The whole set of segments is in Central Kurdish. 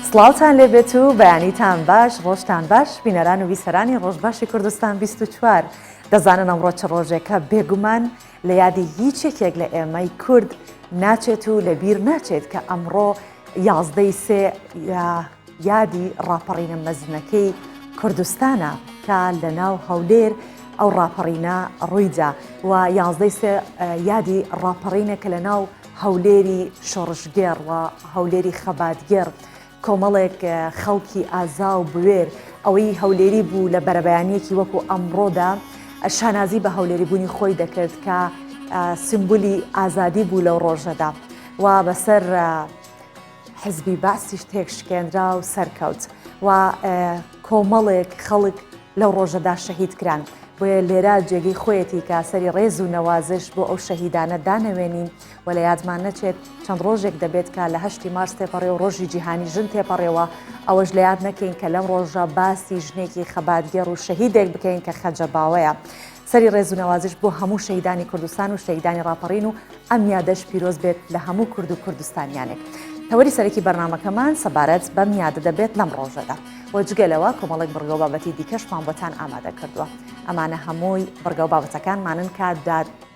سڵاوتان لێبێت و بەیانیتان باش، ڕۆژتان باش، بینەران و بیسەرانی ڕۆژباشی کوردستان 24 دەزانن ئەمڕۆ چ ڕۆژێکە بێگومان لە یادی هیچ یەکێک لە ئێمەی کورد ناچێت و لەبیر ناچێت کە ئەمڕۆ 11 سێ یادی ڕاپەڕینە مەزنەکەی کوردستانە کە لە ناو هەولێر ئەو ڕاپەڕینە ڕوویدا و 11 سێ یادی ڕاپەڕینە کە لە ناو هەولێری شۆڕشگێڕ و هەولێری خەباتگێڕ کۆمەڵێک خەڵکی ئازا و بوێر ئەوەی هەولێری بوو لە بەرەبەیانیەکی وەکو ئەمڕۆدا شانازی بە هەولێری بوونی خۆی دەکرد کە سمبولی ئازادی بوو لەو ڕۆژەدا و بەسەر حزبی باسیش تێکشکێنرا و سەرکەوت و کۆمەڵێک خەڵک لەو ڕۆژەدا شەهید کران. بۆیە لێرە جێگەی خۆیەتی کە سەری ڕێز و نەوازش بۆ ئەو شەهیدانە دانەوێنین و لە یادمان نەچێت چەند ڕۆژێک دەبێت کە لە 8 مارس تێپەڕێ و ڕۆژی جیهانی ژن تێپەڕێەوە ئەوەش لە یاد نەکەین کە لەم ڕۆژە باسی ژنێکی خەباتگێڕ و شەهیدێک بکەین کە خەجەباوەیە. سەری ڕێز و نەوازش بۆ هەموو شەهیدانی کوردستان و شەهیدانی ڕاپەڕین و ئەم یادەش پیرۆز بێت لە هەموو کورد و کوردستانیانێک. تەوەری سەرەکی بەرنامەکەمان سەبارەت بەم یادە دەبێت لەم ڕۆژەدا. وەجگەلەوە کۆمەڵێک بڕگە و بابەتی دیکەشمان بۆتان ئامادە کردووە. ئەمانە هەمووی بڕگە و بابەتەکانمانن کە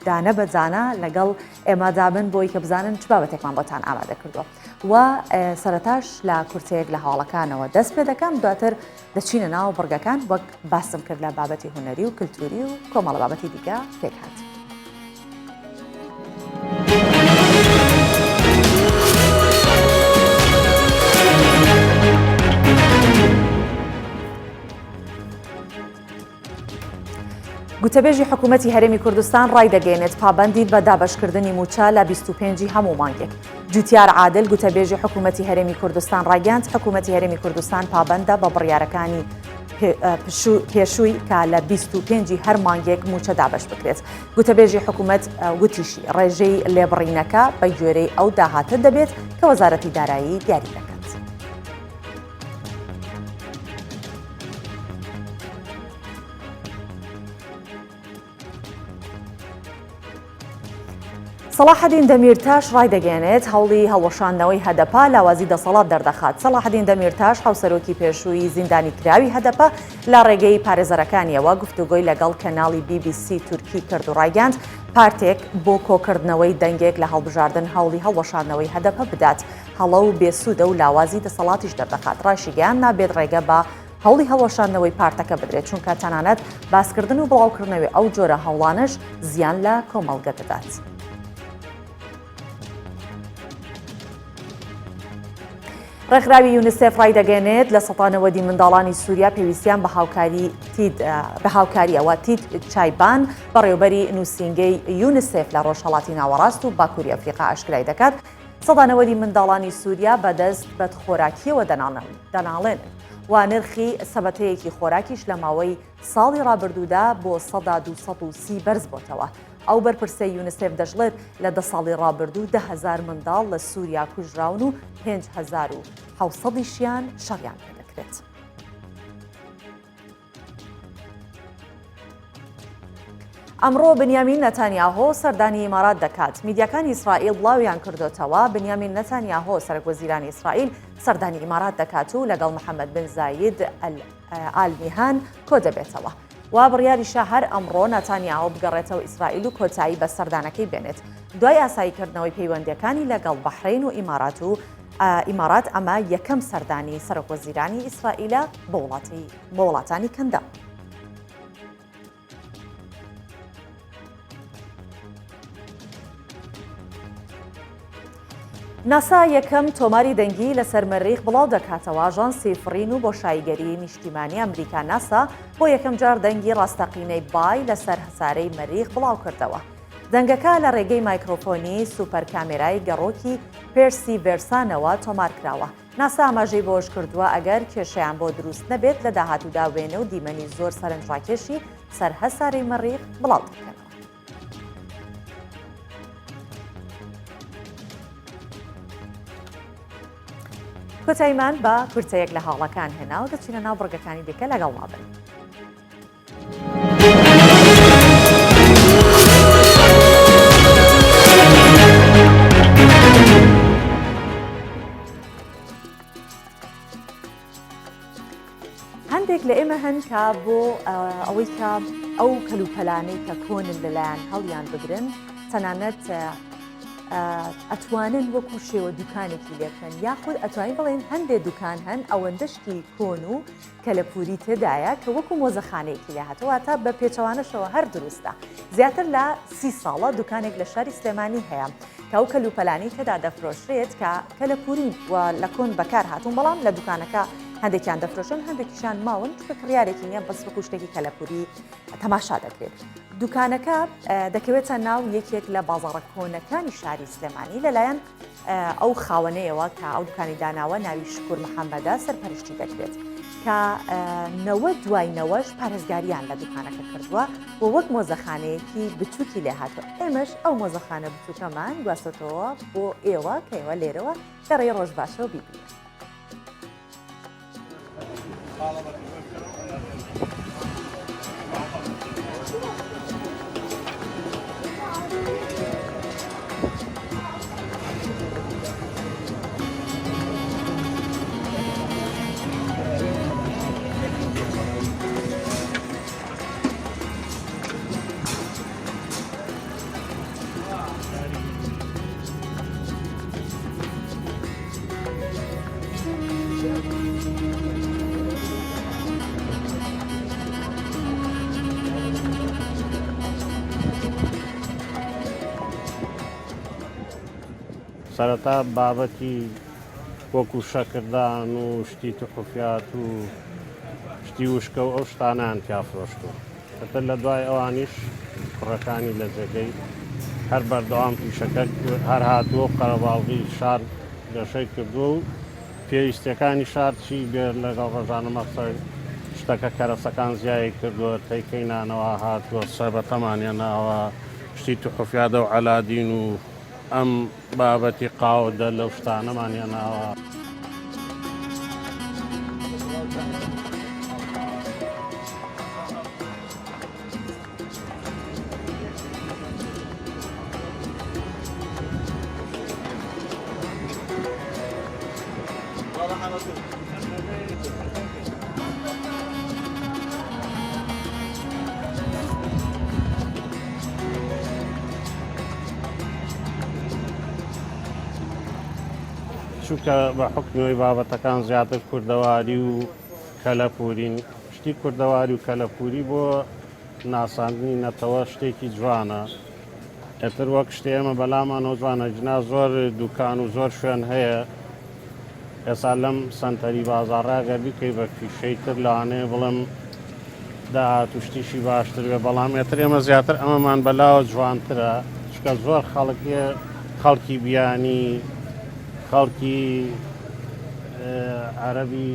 دانە بەجانە لەگەڵ ئێمەدا بن بۆی کە بزانن چ بابەتێکمان بۆتان ئامادە کردووە و سەرەتاش لە کورتەیەک لە هەواڵەکانەوە دەست پێ دەکەم دواتر دەچینە ناو بڕگەکان وەک باسم کرد لە بابەتی هونەری و کلتوری و کۆمەڵە بابەتی دیکە پێکهات. گوتەبێژی حکوومەتی هەرێمی کوردستان ڕای دەگەێنێت پابەندی بە دابەشکردنی موچە لە 25 هەموو مانگێک. جوتیار عادل گوتەبێژی حکوومەتی هەرێمی کوردستان ڕایگەاند حکوومەتی هەرێمی کوردستان پابەندە بە بڕیارەکانی پێشووی کە لە 25 هەر مانگێک موچە دابش بکرێت. گوتەبێژی حکوومەت گوتیشی ڕێژەی لێبڕینەکە بە گوێرەی ئەو داهاتە دەبێت کە وەزارەتی دارایی دیاری دەکات. سەلاحەدین دەمیرتاش ڕای دەگەێنێت هەوڵی هەڵوەشاندنەوەی هەدەپا لاوازی دەسەڵات دەردەخات. سەلاحەدین دەمیرتاش هاوسەرۆکی پێشووی زیندانی کراوی هەدەپا لە ڕێگەی پارێزەرەکانیەوە گفتوگۆی لەگەڵ کەناڵی BBC تورکی کرد و ڕایگەاند پارتێک بۆ کۆکردنەوەی دەنگێک لە هەڵبژاردن هەوڵی هەڵوەشاندنەوەی هەدەپە بدات. هەڵە و بێسوودە و لاوازی دەسەڵاتیش دەردەخات. ڕاشیگەیان نابێت ڕێگە بە هەوڵی هەڵوەشاندنەوەی پارتەکە بدرێت چونکە تەنانەت باسکردن و بڵاوکردنەوەی ئەو جۆرە هەوڵانش زیان لە کۆمەڵگە دەدات. ڕێکخراوی یونیسف ڕای دەگەێنێت لە ١٠٠ منداڵانی سووریا پێویستیان بە هاوکاریەوە تید چایبان بەڕێوەبەری نووسینگەی یونیسف لە ڕۆژهەڵاتی ناوەڕاست و باکووری ئەفریقا ئاشکرای دەکات ١٩ منداڵانی سووریا بەدەست بەدخۆراکیەوە دەناڵێن و نرخی سەبەتەیەکی خۆراکیش لە ماوەی ساڵی ڕابردوودا بۆ 230 بەرز بۆتەوە. ئەو بەرپرسە یونیسف دەژڵێت لە 10 ساڵی ڕابردوو 10,000 منداڵ لە سووریا کوژراون و 5,700 شەڕیان پێ دەکرێت. ئەمڕۆ بنیامین نەتانیاهۆ سەردانی ئیمارات دەکات. میدیاکانی ئیسرائیل بڵاویان کردوتەوە بنیامین نەتانیاهۆ سەرۆکوەزیرانی ئیسرائیل سەردانی ئیمارات دەکات و لەگەڵ محەممەد بن زاید ئال نیهان کۆ دەبێتەوە. و بڕیاریشە هەر ئەمڕۆ نەتانیاهۆ بگەڕێتەوە ئیسرائیل و کۆتایی بە سەردانەکەی بێنێت. دوای ئاساییکردنەوەی پەیوەندیەکانی لەگەڵ بەحرین و ئیمارات ئەمە یەکەم سەردانی سەرۆکوەزیرانی ئیسرائیلە بە وڵاتانی کەندە. ناسا یەکەم تۆماری دەنگی لەسەر مەریخ بڵاو دەکاتەوە. ئاژانسی فڕین و بۆشاییگەری نیشتیمانی ئەمریکا ناسا بۆ یەکەم جار دەنگی ڕاستەقینەی بای لەسەر هەسارەی مەریخ بڵاو کردەوە. دەنگەکە لە ڕێگەی مایکرۆفۆنی سوپەر کامێرای گەڕۆکی پێرسی ڤێرسانەوە تۆمار کراوە. ناسا ئاماژەی بۆش کردووە ئەگەر کێشەیان بۆ دروست نەبێت لە داهاتوودا وێنە و دیمەنی زۆر سەرنجڕاکێشی سەر هەسارەی مەریخ بڵاو دەکەن. کۆتاییمان بە کورتەیەک لە هاوڵەکان هێنا و دەچینە ناو بڕگەکانی دیکە لەگەڵ مابن. هەندێک لە ئێمە هەن کە بۆ ئەوەی کە ئەو کەلوپەلانەی کە کۆنن لەلایەن هەڵیان بگرن تەنانەت ئەتوانن وەکو شێوە دوکانێکی لێ بکەن یاخود ئەتوانین بڵێن هەندێک دوکان هەن ئەوەندەشتی کۆن و کەلەپوری تێدایە کە وەکو مۆزەخانەیەکی لێ هاتەوە تا بە پێچەوانەشەوە هەر دروستە زیاتر لە 30 ساڵە دوکانێک لە شاری سلێمانی هەیە کە ئەو کەلوپەلانی تێدا دەفرۆشرێت کە کەلەپوری و لە کۆن بەکار هاتوون بەڵام لە دوکانەکە هەندێکیان دەفرۆشن هەندێکیشان ماون چکە کڕیارێکی نییە بەس بە شتێکی کەلەپوری تەماشا دەکرێت دوکانەکە دەکەوێتە ناو یەکێک لە بازاڕە کۆنەکانی شاری سلێمانی لەلایەن ئەو خاوەنەیەوە کە ئەو دوکانی داناوە ناوی شکور محەممەدە سەرپەرشتی دەکرێت کە نەوە دوایەوەش پارێزگاریان لە دوکانەکە کردووە و وەک مۆزەخانەیەکی بچووکی لێ هاتووە ئێمەش ئەو مۆزەخانە بچووکەمان گواستەوە بۆ ئێوە کە ئێوە لێرەوە دەڕێ ڕۆژ باشەوە بیبین. سەرەتا بابەتی وەکو شەکردان و شتی تحفات و شتی وشکە و ئەو شتانیان پیا فرۆشتووە ئەتر لە دوای ئەوانیش کوڕەکانی لە جێگەی هەر بەردەوام پیشەکە هەر هاتووە قەرەباڵغی شار گەشەی کردووە و پێویستیەکانی شار چی بێت لەگەڵ ڕۆژانە قسەی شتەکە کەرەسەکان زیایی کردووە تەیکەی نانەوە هاتووە سەربەتەمانیان ناوە شتی تحفاتە و عەلادین و ئەم بابەتی قاوەدە لەو شتانەمانیان ناوە. چونکە بە حکمەوەی بابەتەکان زیاتر کوردەواری و کەلەپورین شتی کوردەواری و کەلەپوری بۆ ناساندنی نەتەوە شتێکی جوانە ئەتر وەک شتێ ئێمە بەلامانەوە جوانە جنا زۆر دوکان و زۆر شوێن هەیە ئێستا لەم سەنتەری بازاڕاگەر بیکەی بە فیشەی تر لەوانەیە بڵێم داهات و شتیشی باشتر بێ بەڵام ئێتر ئێمە زیاتر ئەمەمان بەلاوە جوانترە چکە زۆر خەڵکی بیانی خەڵکی عەرەبی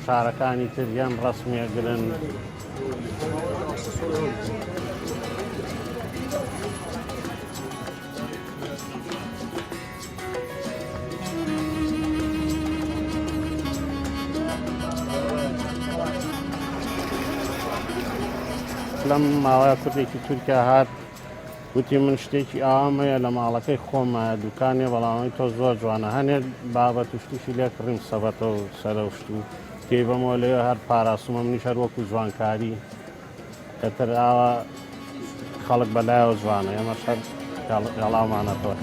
شارەکانی تر یان ڕەسمیەگرن لەم ماوەیە کوردێکی تورکیا هات وتی من شتێکی ئامەیە لە ماڵەکەی خۆمە دوکانێ بەڵامی تۆ زۆر جوانە هەنێ بابەت و شتیشی لێ کڕیم سەبەتە و سەرە و شت و پێی بەمەوە لێ هەر پاراسومە منیش هەر وەکو جوانکاری کەتر ئاوە خەڵک بەلایەوە جوانە ئێمەش هەر گەڵاومانەتەوە.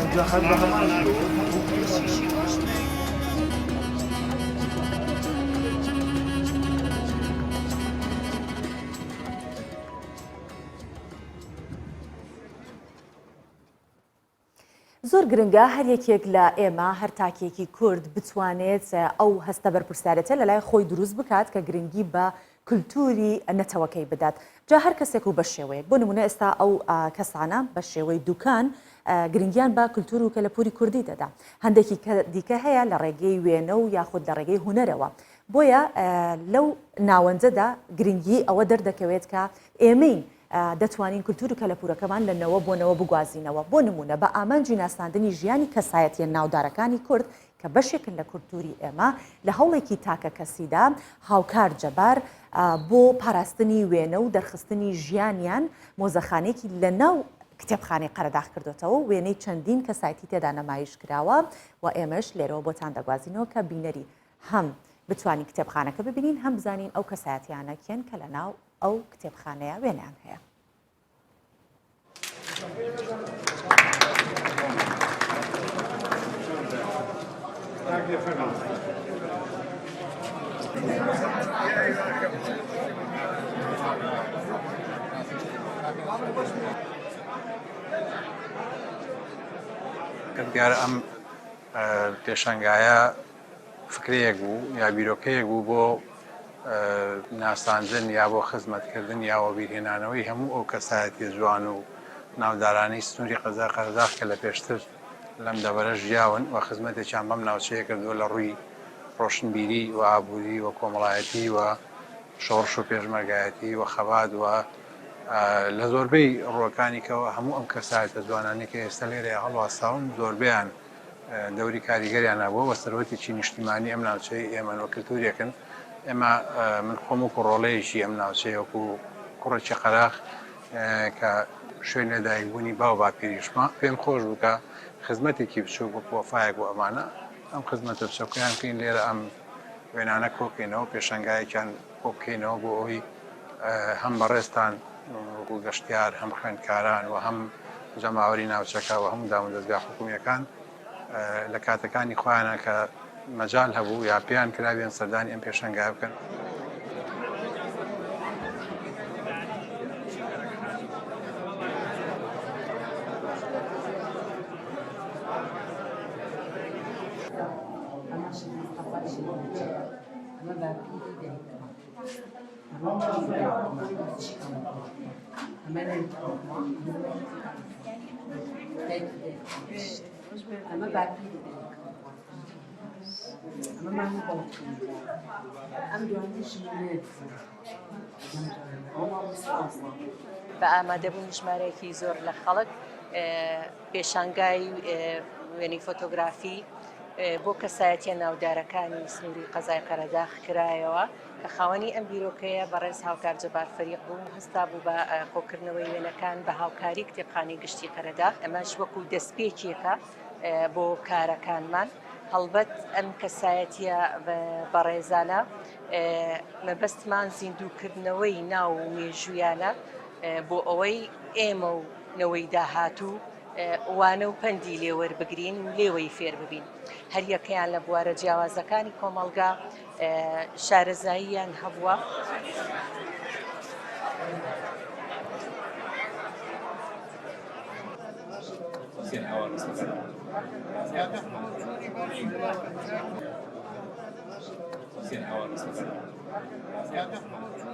زۆر گرنگە هەر یەکێک لە ئێمە هەر تاکێکی کورد بتوانێت ئەو هەستە بەرپرسیارەتە لە لای خۆی دروست بکات کە گرنگی بە کولتوری نەتەوەکەی بدات جا هەر کەسێک و بە شێوەیە بۆ نمونە ئێستا ئەو کەسانە بە شێوەی دوکان گرنگیان بە کولتور و کەلەپوری کوردی دەدا هەندێکی دیکە هەیە لە ڕێگەی وێنە و یاخود لە ڕێگەی هونەرەوە بۆیە لەو ناوەنجەدا گرنگی ئەوە دەردەکەوێت کە ئێمەین دەتوانین کولتور و کەلەپورەکەمان لەنەوە بۆنەوە بگوازینەوە بۆ نمونە بە ئامانجی ناساندنی ژیانی کەسایەتیە ناودارەکانی کورد کە بەشێکن لە کولتوری ئێمە لە هەوڵێکی تاکە کەسیدا هاوکار جەبار بۆ پاراستنی وێنە و دەرخستنی ژیانیان مۆزەخانێکی لە ناو کتێبخانەی قەرەداغ کردوتەوە وێنەی چەندین کەسایەتی تێدا نەمایش کراوە و ئێمەش لێرەوە بۆتان دەگوازینەوە کە بینەری هەم بتوانین کتێبخانەکە ببینین هەم بزانین ئەو کەسایەتیانە کێن کە لە ناو ئەو کتێبخانەیە وێنیان هەیە. دیارە ئەم پێشەنگایە فکرەیەک بوو یا بیرۆکەیەک بوو بۆ ناساندن یا بۆ خزمەتکردن یاوە بیرهێنانەوەی هەموو ئەو کەسایەتی جوان و ناودارانەی سنووری قەزای قەرەداغ کە لە پێشتر لەم دەبەرە ژیاون و خزمەتێکیان بەم ناوچەیە کردووە لە ڕووی ڕۆشنبیری و ئابووری و کۆمەڵایەتی و شۆڕش و پێشمەرگایەتی و خەبات و لە زۆربەی ڕۆکانی کەەوە هەموو ئەم کەسایەتە جوانانی کە ئێستا لێرە هەڵواساون زۆربیان دەوری کاریگەریان نبووە و سەرۆتێکی نیشتیمانی ئەم ناوچەی ئێمە و کلتورێکن. ئێمە من خۆم و ڕۆڵەیەکی ئەم ناوچەیەکو کوڕێکی قەراغ کە شوێن لەدایکبوونی باو باپیریشمە پێم خۆش بوو کە خزمەتێکی بچوو بۆ وەفایەک بۆ ئەمانە ئەم خزمەتە بچووکیان بکەین لێرە ئەم وێنانە کۆکەینەوە پێشەنگایەکیان کۆ بکەینەوە بۆ ئەوی هەم بەڕێستان ڕووگەشتیار هەم خوێندکاران و هەم جەماوەری ناوچەکە و هەموو دام و دەستگا حکوومیەکان لە کاتەکانی خۆیانە کە مەجال هەبوو یا پێیان کراوێن سەردانی ئەم پێشەنگای بکەن. بە ئامادەبوون ژمارەیەکی زۆر لە خەڵک پێشانگای وێنەی فۆتۆگرافی بۆ کەسایەتیە ناودارەکانی سنووری قەزای قەرەداغ کرایەوە کە خاوەنی ئەم بیرۆکەیە بەڕێز هاوکار جەبار فەریق بوو هەستا بوو بە کۆکردنەوەی وێنەکان بە هاوکاری کتێبخانەی گشتی قەرەداغ. ئەمەش وەکو دەستپێکێکە بۆ کارەکانمان. هەڵبەت ئەم کەسایەتیە بەڕێزانە مەبەستمان زیندووکردنەوەی ناو مێژویانە بۆ ئەوەی ئێمە و نەوەی داهاتوو وانە و پەندی لێوەربگرین و لێوەی فێر ببین. هەر یەکەیان لە بوارە جیاوازەکانی کۆمەڵگا شارەزاییان هەبووە.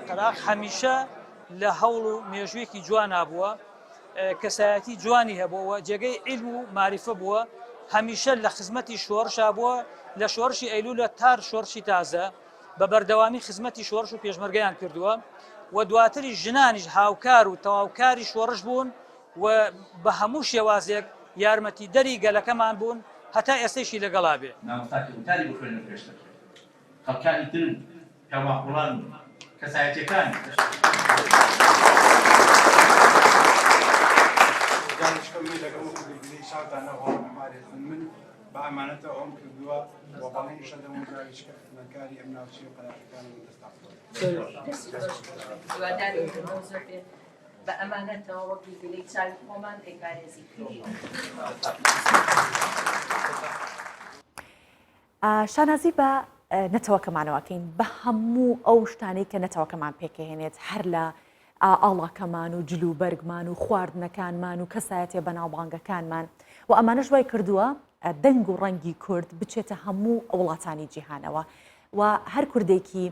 قەراغ هەمیشە لە هەوڵ و مێژوویەکی جوان بووە، کەسایەتی جوانی هەبووە، جێگەی عیلم و معریفە بووە، هەمیشە لە خزمەتی شۆڕشا بووە، لە شۆڕشی ئەیلولە تار شۆڕشی تازە بە بەردەوامی خزمەتی شۆڕش و پێشمەرگەیان کردووە و دواتری ژنانیش هاوکار و تەواوکاری شۆڕش بوون و بە هەموو شێوازێک یارمەتی دەری گەلەکەمان بوون هەتا ئێستەیشی لەگەڵا بێ. نامۆستاکردنی بۆ خوێندن پێشتر خەڵکانی تر کەماقوڵان کەسایەتیەکان من بە ئەمانەتەوە ئەوم کردووە بۆ بەڵێنی شەدەمەکاریشکە خزمەتکاری ئەم ناوچەی و قەراغەکانی دەستاخۆ بە ئەمانەتەوە وەکی دلەی چاوی خۆمان ئێکارێزی کردووە. شانازی بە نەتەوەکەمانەوەکەین بە هەموو ئەو شتانەی کە نەتەوەکەمان پێکەهێنێت هەر لە ئاڵاکەمان و جلوبەرگمان و خواردنەکانمان و کەسایەتێ بەناوبانگەکانمان و ئەمانەش وای کردووە دەنگ و ڕەنگی کورد بچێتە هەموو وڵاتانی جیهانەوە و هەر کوردێکی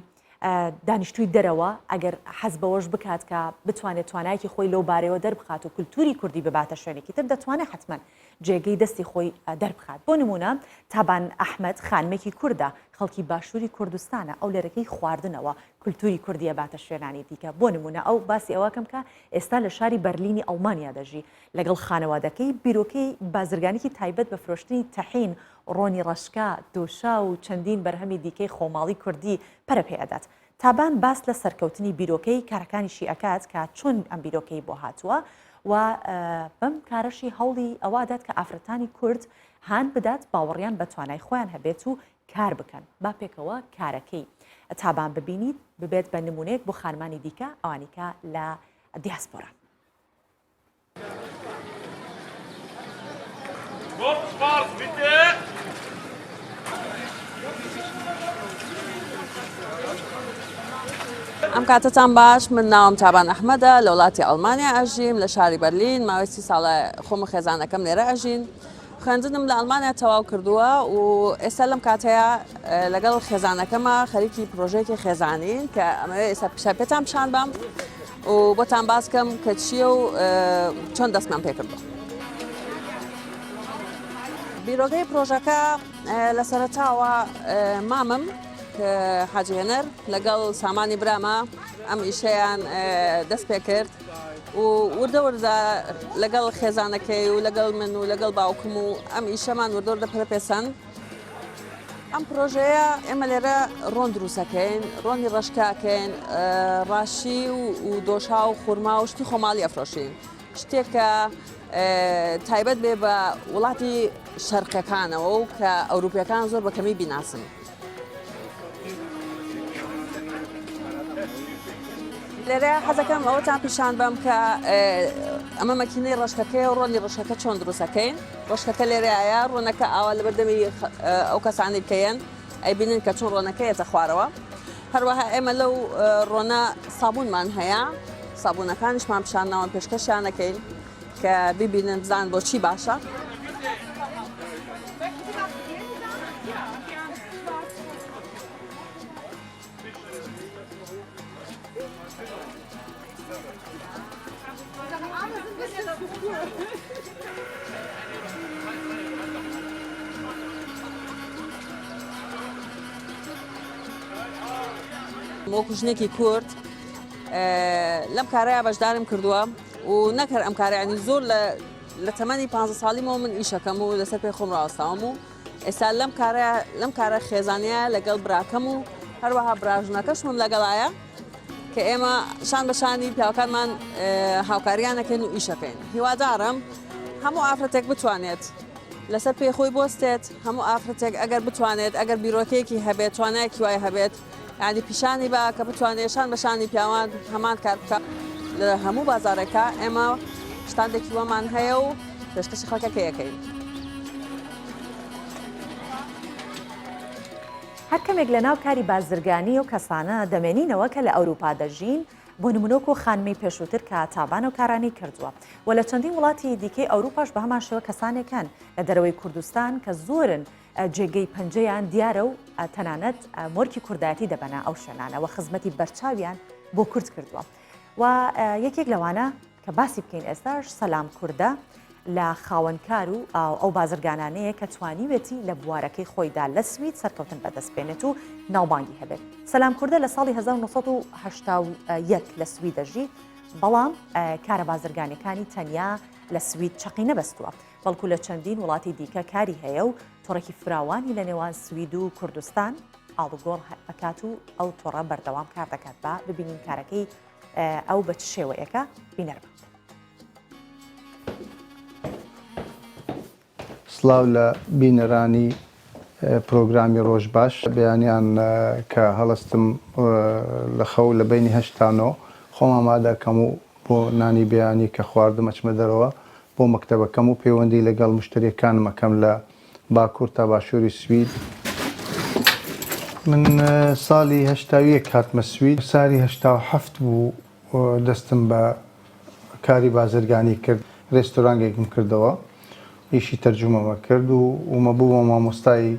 دانیشتووی دەرەوە ئەگەر حەز بەوەش بکات کە بتوانێت توانایەکی خۆی لەو بارەوە دەربخات و کولتوری کوردی بباتە شوێنێکی تر دەتوانێت حتمما جێگەی دەستی خۆی دەربخات. بۆ نمونە تابان ئەحمەد خانمێکی کووردە خەڵکی باشووری کوردستانە ئەو لەرەکەی خواردنەوە کولتوری کوردیە باتە شوێنانی دیکە بۆ نمونە ئەو باسی ئەوەکەم کە ئێستا لە شاری بەرلینی ئەڵمانیا دەژی لەگەڵ خانەوادەکەی بیرۆکەی بازرگانێکی تایبەت بە فرۆشتنی تەحین ڕۆنی ڕەشکا دۆشا و چەندین بەرهەمی دیکەی خۆماڵی کوردی پەرە پێدات. تابان باس لە سەرکەوتنی بیرۆکەی کارەکانیشی ئەکات کە چۆن ئەم بیرۆکەی بۆ هاتووە و بەم کارەشی هەوڵی ئەوادات کە ئافرەتانی کورد هان بدات باوەڕیان بە توانای خۆیان هەبێت و کار بکەن با پێکەوە کارەکەی تابان ببینیت ببێت بە نمونەیەک بۆ خانمانی دیکە ئەوانیکە لە دیاسپۆرا. ئەم کاتتان باش من ناوم تابان ئەحمەدە لە وڵاتی ئەڵمانیا ئەژیم لە شاری بەرلین ماوەی 30 ساڵە خۆم خێزانەکەم لێرە ئەژین خوێندنم لە ئەڵمانیا تەواو کردووە و ئێستا لەم کاتەیە لەگەڵ خێزانەکەمە خەریکی پرۆژەیەکی خێزانین کە ئەمەوێ ئێستا پیشە پێتان پیشان بام و بۆتان باسکەم کە چییە و چۆن دەستمان پێ کردووە. بیرۆگەی پرۆژەکە لە سەرەتاوە مامم حاجی هێنەر لەگەڵ سامانی برامە ئەم ئیشەیان دەست پێ کرد و وردە وردە لەگەڵ خێزانەکەی و لەگەڵ من و لەگەڵ باوکم و ئەم ئیشەمان وردە وردە پێسەن. ئەم پرۆژەیە ئێمە لێرە ڕۆن دروستەکەین ڕۆنی ڕەشکاکەین ڕاشی و دۆشا و خورما و شتی خۆماڵی ئەفرۆشین شتێکە تایبەت بێ بە وڵاتی شەرقەکانەوە و کە ئەوروپیەکان زۆر بەکەمی بیناسن. لێرە حەزەکەم ئەوەتان پیشان بەم کە ئەمە مەکینەی ڕەشکەکەی و ڕۆنی ڕەشەکە چۆن دروستەکەین ڕۆشکەکە لێرەیە ڕۆنەکە ئاوا لە بەردەمی ئەو کەسانی بکەیەن ئەیبینن کە چۆن ڕۆنەکەیەتە خوارەوە هەروەها ئێمە لەو ڕۆنە سابوونمان هەیە سابوونەکانیشمان پیشانناوە پێشکەشیانەکەین کە ببینن بزان بۆچی باشە. وەکو ژنێکی کورد لەم کارەیە بەشدارم کردووە و نەکرد ئەم کارەیانی زۆر لە تەمەنی 15 ساڵیمەوە من ئیشەکەم و لەسەر پێی خۆم ڕاوەستاوم و ئێستا لەم کارە خێزانیە لەگەڵ براکەم و هەروەها براژنەکەشمم لەگەڵایە کە ئێمە شان بەشانی پیاوەکانمان هاوکاریانەکەین و ئیشەکەین. هیوادارم هەموو ئافرەتێک بتوانێت لەسەر پێی خۆی بۆستێت هەموو ئافرەتێک ئەگەر بتوانێت ئەگەر بیرۆکەیەکی هەبێت توانایەکی وای هەبێت یعنی پیشانی بە کە بتوانێت شان بەشانی پیاوان هەمان کار بکە لە هەموو بازارەکە ئێمە شتانێکی وەمان هەیە و پێشکەشی خەڵکەکەیەکەین. هەر کەمێک لە ناو کاری بازرگانی و کەسانە دەمێنینەوە کە لە ئەوروپا دەژین بۆ نمونۆک و خانمەی پێشووتر کە تابان و کارانی کردووە و لە چەندین وڵاتی دیکەی ئەوروپاش بە هەمان شێوە کەسانێکان لە دەرەوەی کوردستان کە زۆرن جێگەی پەنجەیان دیارە و تەنانەت مۆرکی کوردایەتی دەبەنە ئەو شوێنانە و خزمەتی بەرچاویان بۆ کورد کردووە و یەکێک لەوانە کە باسی بکەین ئێستاش سەلام کووردە لە خاوەنکار و ئەو بازرگانانەیە کە توانیوێتی لە بوارەکەی خۆیدا لە سوید سەرکەوتن بەدەستپێنێت و ناوبانگی هەبێت. سەلام کووردە لە ساڵی 1981 لە سوید دەژی بەڵام کارە بازرگانەکانی تەنیا لە سوید چەقی نەبەستووە بەڵکو لە چەندین وڵاتی دیکە کاری هەیە و تۆڕێکی فراوانی لە نێوان سوید و کوردستان ئاڵوگۆڕ ئەکات و ئەو تۆڕە بەردەوام کار دەکات بە ببینین کارەکەی ئەو بە چ شێوەیەکە بینەرمە. سڵاو لە بینەرانی پرۆگرامی ڕۆژ باش بەیانیان کە هەڵستم لە خەو لە بینی هەشتانەوە خۆم ئامادەکەم و بۆ نانی بەیانی کە خواردم ئەچمە دەرەوە بۆ مەکتەبەکەم و پەیوەندی لەگەڵ مشتریەکانم ئەەکەم لە باکوور تا باشووری سوید. من ساڵی هەشتاویەک هاتمە سوید ساری 1970 بوو دەستم بە کاری بازرگانی کرد ڕێستۆرانێکم کردەوە ئیشی تەرجمەمە کرد و ومە بوومە مامۆستایی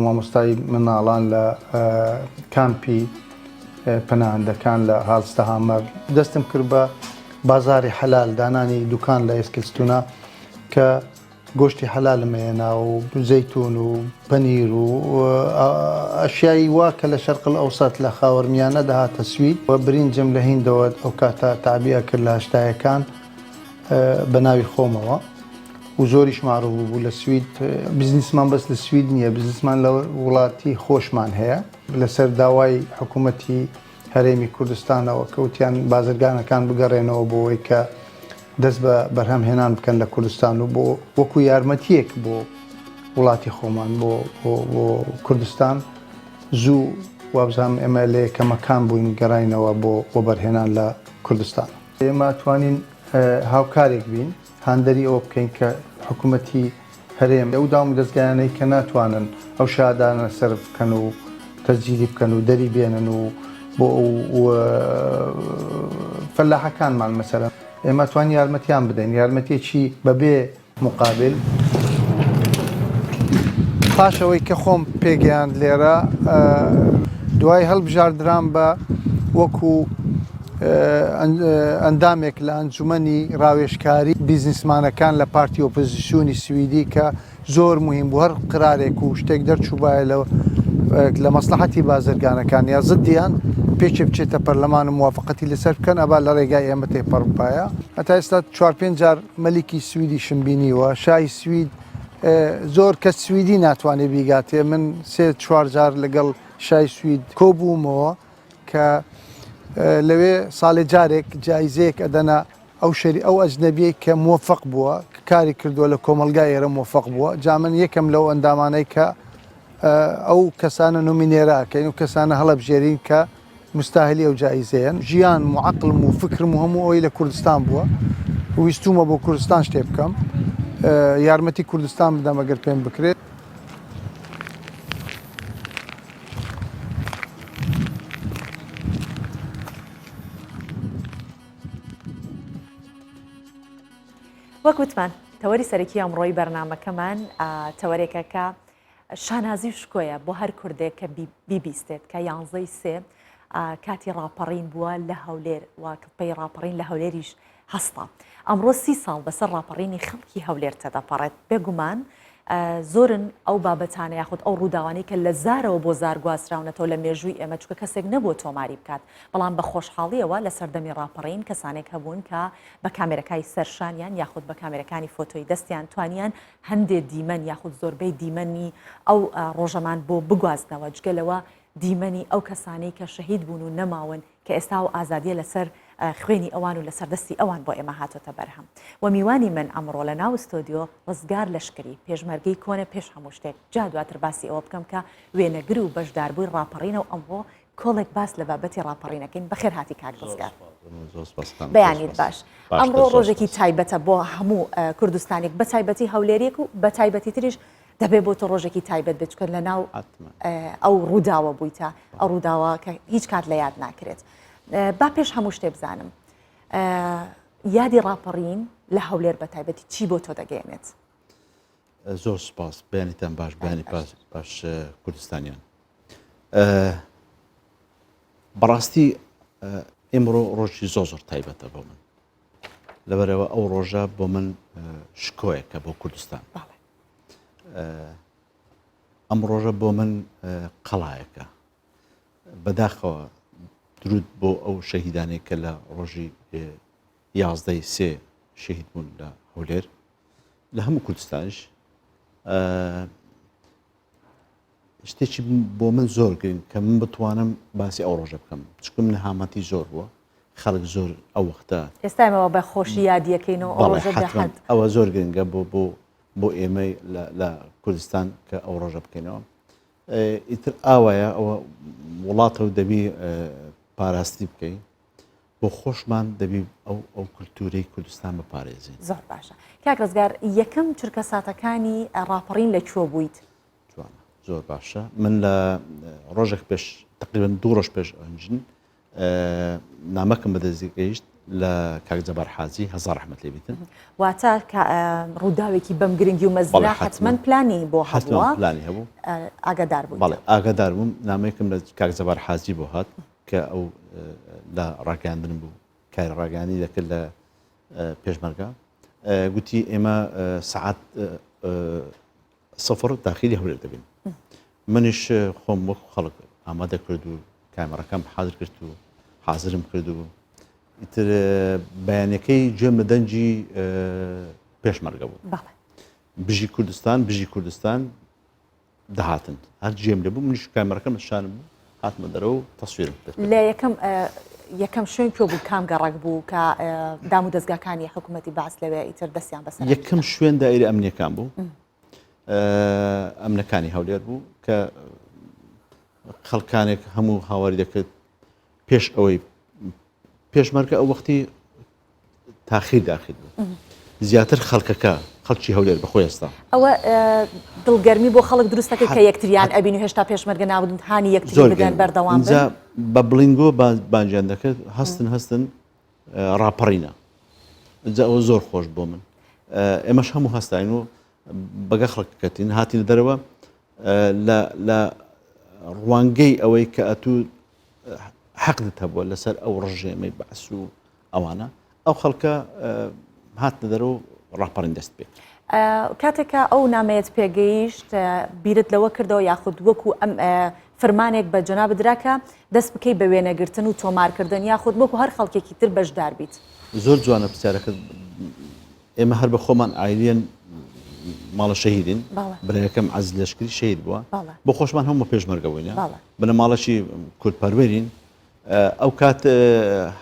مامۆستای مناڵان لە کامپی پەناهەندەکان لە هاڵستە هامەر دەستم کرد بە بازاری حەلال دانانی دوکان لە ئێسکلستونا کە گۆشتی حەلالمێنا و زەیتون و پەنیر و ئەشیایی وا کە لە شەرق ئەوسەط لە خاوەرمیانە داهاتە سوید و برینجم لە هیندەوە ئەو کاتە تابیە کرد لە هەشتایەکان بە ناوی خۆمەوە و زۆریش معروف بوو لە سوید. بیزنسمان بەس لە سوید نییە، بیزنسمان لە وڵاتی خۆشمان هەیە لەسەر داوای حکوومەتی هەرێمی کوردستانەوە کەوتیان بازرگانەکان بگەڕێنەوە بۆ ئەوەی کە دەست بە بەرهەم هێنان بکەن لە کوردستان و بۆ وەکو یارمەتیەک بۆ وڵاتی خۆمان بۆ کوردستان زوو وابزانم ئێمە لە یەکەمەکان بووین گەڕاینەوە بۆ بەرهێنان لە کوردستان. ئێمە توانین هاوکارێک بین هاندەری ئەوە بکەین کە حکوومەتی هەرێم ئەو دام و دەستگایانەی کە ناتوانن ئەو شادانە سەر بکەن و تەسجیلی بکەن و دەری بێنن و بۆ فەلاحەکانمان مەسەرە ئێمە توانین یارمەتیان بدەین، یارمەتێکی بەبێ مقابل. پاشەوەی کە خۆم پێگەیاند لێرە دوای هەڵبژاردران بە وەکو ئەندامێک لە ئەنجومەنی ڕاوێژکاری بیزنسمانەکان لە پارتی ئۆپۆزیسیۆنی سویدی کە زۆر مهم بوو هەر قرارێک و شتێک دەرچووبایە لە مەسلحەتی بازرگانەکان یا زدیان پێچێ بچێتە پەرلەمان و موافقەتی لەسەر بکەن ئەبا لە ڕێگای ئێمە تێپەڕپایە. هەتا ئێستا 4-5 جار مەلیکی سویدیشم بینیوە، شای سوید زۆر کەس سویدی ناتوانێت بیگاتێ. من 3-4 جار لەگەڵ شای سوید کۆبوومەوە کە لەوێ ساڵێ جارێک جایزەیەک ئەدەنا ئەو ئەجنەبیەی کە موفق بووە کە کاری کردووە لە کۆمەلگای ئێرە موفق بووە. جا من یەکەم لەو ئەندامانەی کە ئەو کەسانە نومینێراکەین و کەسانە هەڵەبژێرین کە مستاهلی ئەو جایزەیەن. ژیان و عەقڵم و فکرم و هەموو ئەوەی لە کوردستان بووە و ویستومە بۆ کوردستان شتێ بکەم، یارمەتی کوردستان بدەم ئەگەر پێم بکرێت. وەکوتمان تەوەری سەرەکی ئەمڕۆی بەرنامەکەمان تەوەرێکە کە شانازی شکۆیە بۆ هەر کوردێک کە بیبیستێت کە 11 کاتی ڕاپەڕین بووە لە هەولێر و کڵپەی ڕاپەڕین لە هەولێریش هەستە. ئەمڕۆ 30 ساڵ بەسەر ڕاپەڕینی خەڵکی هەولێر تەدەپەڕێت. بێگومان زۆرن ئەو بابەتانە یاخود ئەو ڕووداوانی کە لە زارەوە بۆ زار گوازراونەتەوە لە مێژووی ئێمە چکە کەسێک نەبووە تۆماری بکات، بەڵام بە خۆشحاڵیەوە لە سەردەمی ڕاپەڕین کەسانێک هەبوون کە بە کامێرەکانی سەرشانیان یاخود بە کامێرەکانی فۆتۆی دەستیان توانیان هەندێک دیمەن یاخود زۆربەی دیمەنی ئەو ڕۆژەمان بۆ بگوازنەوە جگەلەوە دیمەنی ئەو کەسانەی کە شەهید بوون و نەماون کە ئێستا و ئازادیە لەسەر خوێنی ئەوان و لەسەر دەستی ئەوان بۆ ئێمە هاتۆتە بەرهەم. و میوانی من ئەمڕۆ لە ناو ستۆدیۆ ڕزگار لەشکری پێشمەرگەی کۆنە پێش هەموو شتێک جا دواتر باسی ئەوە بکەم کە وێنەگر و بەشداربووی ڕاپەڕینەوە ئەمڕۆ کۆڵێک باس لە بابەتی ڕاپەڕینەکەین. بەخێر هاتی کاک ڕزگار. بەیانیت باش. ئەمڕۆ ڕۆژێکی تایبەتە بۆ هەموو کوردستانێک بە تایبەتی هەولێریەک و بە تایبەتی تریش دەبێ بۆ تۆ ڕۆژێکی تایبەت بچکن لە ناو ئەو ڕووداوە بوویتە ئەو ڕووداوە کە هیچ کات لە یاد ناکرێت. با پێش هەموو شتێ بزانم یادی ڕاپەڕین لە هەولێر بە تایبەتی چی بۆ تۆ دەگەێنێت؟ زۆر سپاس بەیانیتان باش بەیانی باش کوردستانیان. بەڕاستی ئێمڕۆ ڕۆژی زۆر تایبەتە بۆ من لەبەرەوە ئەو ڕۆژە بۆ من شکۆیەکە بۆ کوردستان. ئەم ڕۆژە بۆ من قەڵایەکە بەداخەوە درود بۆ ئەو شەهیدانێک کە لە ڕۆژی 11 شەهید بوون لە هەولێر لە هەموو کوردستانش. شتێکی بۆ من زۆر گرنگ کە من بتوانم باسی ئەو ڕۆژە بکەم چکە من هامەتی زۆر بووە خەڵک زۆر ئەو وەختە ئێستامەوە بە خۆشی یادیەکەینەوە ئەوە زۆر گرنگە بۆ ئێمەی لە کوردستان کە ئەو ڕۆژە بکەینەوە. ئیتر ئاوایە ئەوە وڵاتە و دەبی پاراستی بکەین بۆ خۆشمان دەبی ئەو کولتورەی کوردستان بپارێزین. زۆر باشە. کاک ڕزگار یەکەم چرکە ساتەکانی ڕاپەڕین لەکوێ بوویت؟ جوانە زۆر باشە. من لە ڕۆژێک پێش تقریباً 2 ڕۆژ پێش ئەنجن نامەکەم بەدەستی گەیشت لە کاک جەبار حاجی هەزار ڕەحمەت لێ بیتن. واتە ڕووداوێکی بەم گرنگی و مەزرا حتمەن پلانی بۆ هەبووە؟ پلانی هەبوو. ئاگادار بوویت؟ بەڵێ ئاگادار بووم. نامەیەکم لە کاک جەبار حاجی بۆ هات کە ئەو لە ڕاگەاندن بوو کاری ڕاگەانی دەکرد لە پێشمەرگە. گوتی ئێمە سعات سفر داخلی هەولێر دەبین منیش خۆم وەکو خەڵک ئامادە کرد و کامێرەکەم حاضر کرد و حاضرم کرد و ئیتر بەیانەکەی گوێم لە دەنجی پێشمەرگە بوو بژی کوردستان دەهاتن هەر گوێم لێ بوو منیش کامێرەکەم شانم بوو هاتمە دەرەوە و تەسویرم لە یەکەم شوێن کۆ بوو کام گەڕک بوو کە دام و دەستگاکانی حکوومەتی باس لەوێ ئیتر دەستیان بەسەر یەکەم شوێن دائیرە ئەمنیەکان بوو ئەمنەکانی هەولێر بوو کە خەڵکانێک هەموو هاواری دەکرد پێش ئەوەی پێشمەرگە ئەو وەختی تاخیر داخل بوو زیاتر خەڵکەکە خەڵکی هەولێر بەخۆی ئێستا ئەوە دڵگەرمی بۆ خەڵک دروستەکە کە یەکتریان ئەبین و هێشتا پێشمەرگە نابن هانی یەکتری بدەن بەردەوام بن بە بڵینگۆ بانجیان دەکرد هەستن ڕاپەڕینە جا ئەوە زۆر خۆش بۆ من ئێمەش هەموو هەستاین و بەگە خەڵکەکەتین هاتین دەرەوە لە ڕوانگەی ئەوەی کە ئەتوو حەقت هەبووە لەسەر ئەو ڕژێمەی بەعس و ئەوانە ئەو خەڵکە هاتنە دەرەوە ڕاپەڕین دەست پێ کاتێکە ئەو نامەیەت پێگەیشت بیرت لەوە کردەوە یاخود وەکو ئەم فرمانێک بە جەنا بدراکە دەست بکەی بە وێنەگرتن و تۆمارکردن یاخود وەکو هەر خەڵکێکی تر بەشدار بیت زۆر جوانە پرسیارەکە ئێمە هەر بە خۆمان ئایلیەن ماڵە شەهیدین برایەکەم عەزیز لەشکری شەهید بووە بۆ خۆشمان هەموو پێشمەرگە بووینە بنە ماڵەشی کورتپەروەرین ئەو کات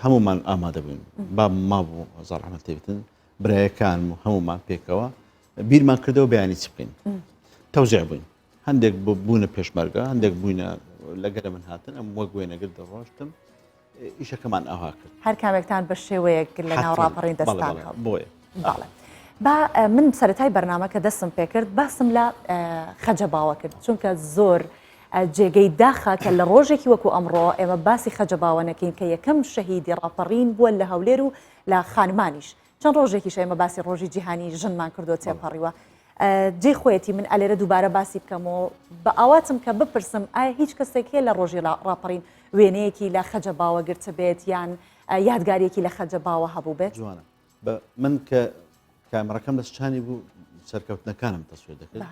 هەمومان ئامادە بووین با مابوو هەزار ڕەحمەت تێ بێتن برایەکان و هەمومان پێکەوە بیرمان کردەوە بەیانی چ بکەین تەوزیع بووین هەندێک بوونە پێشمەرگە هەندێک بووینە لەگەرە من هاتن ئەم وەک وێنەگر دەڕۆشتم ئیشەکەمان ئەوها کرد هەر کامێکتان بە شێوەیەک لە ناو ڕاپەڕین دەستان بۆیە با من سەرەتای بەرنامەکە دەستم پێ کرد باسم لە خەجەباوە کرد چونکە زۆر جێگەی داخە کە لە ڕۆژێکی وەکو ئەمڕۆ ئێمە باسی خەجەباوە نەکەین کە یەکەم شەهیدی ڕاپەڕین بووە لە هەولێر و لە خانمانیش چەند ڕۆژێکیش ئێمە باسی ڕۆژی جیهانی ژنمان کردو تێپەڕیوە جێ خۆیەتی من ئەلێرە دووبارە باسی بکەمەوە بە ئاواتم کە بپرسم ئایا هیچ کەسێک هەیە لە ڕۆژی ڕاپەڕین وێنەیەکی لە خەجەباوە گرتە بێت یان یادگارێکی لە خەجەباوە هەبوو بێت جوانە من کە کامێرەکەم لە شانی بوو سەرکەوتنەکانم تەسویر دەکرد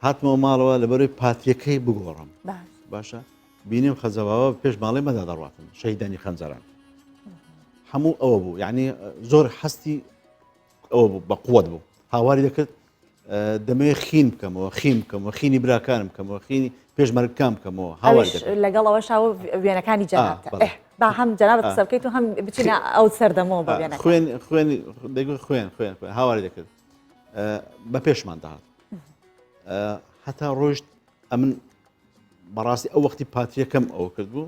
هاتمەوە ماڵەوە لەبەرەوەی پاتیەکەی بگۆڕم باشە بینیم خەجەباوە پێش ماڵی مەدا دەڕاتن شەهیدانی خەنجەران هەموو ئەوە بوو یعنی زۆر هەستی ئەوە بوو بە قووەت بوو هاواری دەکرد دەمەوێت خین بکەمەوە خینی براکانم بکەمەوە خینی پێشمەرگەکان بکەمەوە هاواری لەگەڵەوە شاو وێنەکانی جەنابەت با هەم جەنابەت قسە بکەیت و هەم بچینە ئەو سەردەمەوە بە وێنەکان خوێن هاواری دەکرد بە پێشمان داهات هەتا ڕۆژت ئەمن بەڕاستی ئەو وەختی پاتریەکەم ئەوە کرد بوو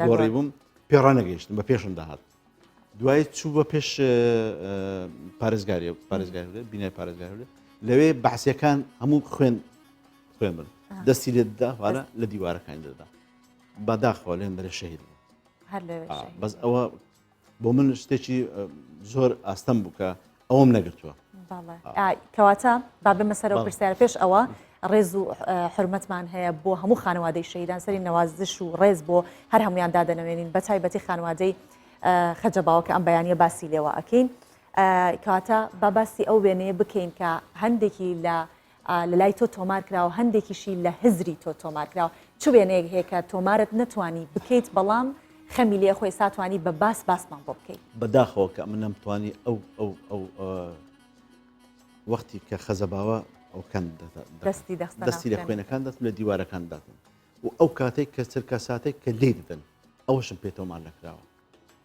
گۆڕی بووم پێڕانەگەیشتم بە پێشم داهات دوای چوو بە پێش پارێزگاری بینای پارێزگاری لەوێ بەحسیەکان هەموو خوێن بن دەستی لێدا وارە لە دیوارەکانی دەدا بەداخەوە لێن بەرە شەهید بوو بەس ئەوە بۆ من شتێکی زۆر ئاستەم بوو کە ئەوەم نەگرتووە کەواتە با بمە سەرەوە پرسیارە پێش ئەوە ڕێز و حرمەتمان هەیە بۆ هەموو خانەوادەی شەهیدان سەری نەوازش و ڕێز بۆ هەر هەمویان دادەنەوێنین بە تایبەتی خانەوادەی خەجەباوە کە ئەم بەیانیە باسی لێوە ئەکەین کەواتە با باسی ئەو وێنەیە بکەین کە هەندێکی لە لای تۆ تۆمار کراوە هەندێکیشی لە هزری تۆ تۆمار کراوە چ وێنەیەک هەیە کە تۆمارت نەتوانی بکەیت بەڵام خەمی لێ خۆی ساتوانی بە باسمان بۆ بکەیت بەداخەوە کە من نەمتوانی ئەو وەختی کە خەزەباوە ئەوکەن دەستی لە خوێنەکان دەتم لە دیوارەکان داتن و ئەو کاتێک کە چرکە ساتێک کە لێ دەدەن ئەوەشم پێتۆمان نەکراوە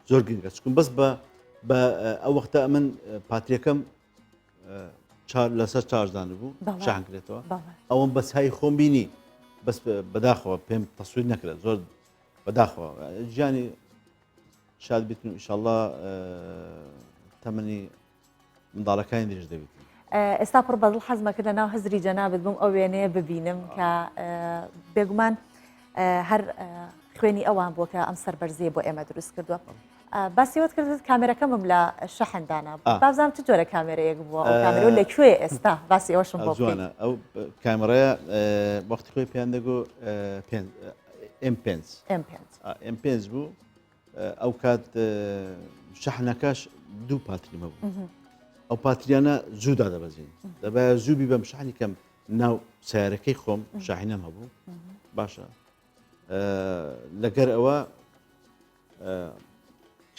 زۆر گرنگە چکم بەس بە ئەو وەختە من پاتریەکەم لەسەر چارزدان بوو شانکرێتەوە ئەوم بەسهای خۆم بینی بەس بەداخەوە پێم تەسویر نەکرێت زۆر بەداخەوە ژیانی شاد بیتن و ئینشاءالله تەمەنی منداڵەکانی دیش دەبیت ئێستا پڕ بەدڵ حەزمەکە لە ناو هەزری جەنابەت بووم ئەو وێنەیە ببینم کە بێگومان هەر خوێنی ئەوان بووە کە ئەم سەربەرزیە بۆ ئێمە دروست کردووە باسیوت کردت کامێرەکەمم لە شەحندانە بازانم چ جۆرە کامێرەیەک بووە ئەو کامێرە لەکوێ ئێستا باسی ئەوەشم بۆ جوانە ئەو کامێرەیە وەختی خۆی پێیان دەگۆ M5 بوو ئەو کات شەحنەکەش دوو پاتریمە بوو ئەو پاتریانە زوودا دەبەزین دەبە زووبی بەم شحنی کەم ناو سیارەکەی خۆم شاحینەم هەبوو باشە لەگەر ئەوە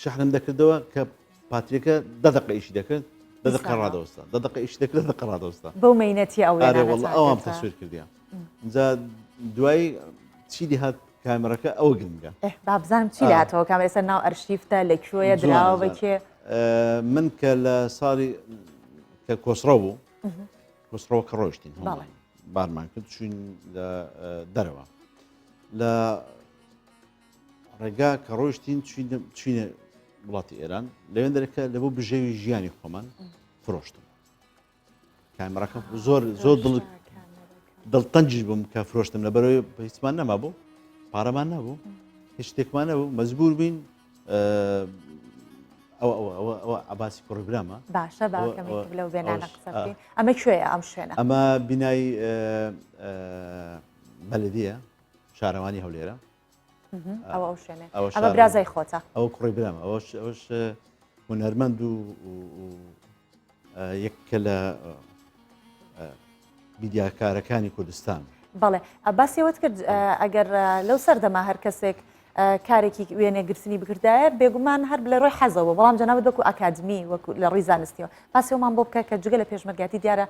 شحنم دەکردەوە کە پاتریەکە دەدەقە ئیشی دەکرد دەدەقە ڕادەوەستا دەدەقە ئیش دەکرد دەدەقە ڕادەوەستا بەو مەینەتی ئەو ئەوام تەسویر کردیان اینجا دوایی چی هات کامێرەکە ئەوە گرنگە با بزانم چی لاتەوە کامێرە ئێستا ناو ئەرشیفتە لەکوێیە دراوە بکێ من کە لە ساڵی کە کۆسڕە بوو کۆسڕەوە کە ڕۆیشتین بارمان کرد چوین لە دەرەوە لە ڕێگا کە ڕۆیشتین چوینە وڵاتی ئێران لەوێن دەرەکە لە بۆ بژێوی ژیانی خۆمان فرۆشتم کامێرەکە زۆر دڵتەنجیش بووم کە فرۆشتم لەبەرەوەی هیچمان نەما بوو پارەمان نەبوو هیچ شتێکمان نەبوو مەجبور بین ئەوە عباسی کوڕیبرامە باشە باکەمی لەو بێنانە قسە بکەین ئەمە کوێیە ئەم شوێنە ئەمە بینای بەلدیە شارەوانی هەولێرە ئەوە ئەو شوێنە ئەمە برازای خۆتە ئەوە کوڕیبرامە ئەوش هونەرمەند و یەکە لە میدیاکارەکانی کوردستان بەڵێ باسی ئەوت کرد ئەگەر لەو سەردەما هەر کەسێک کارێکی وێنێگرتنی بکردایە بێگومان هەر لە ڕۆی حەزەوە بەڵام جەنابەت وەکو ئاکادمی وەکو لە ڕووی زانستیەوە باسی ئەومان بۆ بکە کە جگە لە پێشمەرگاتی دیارە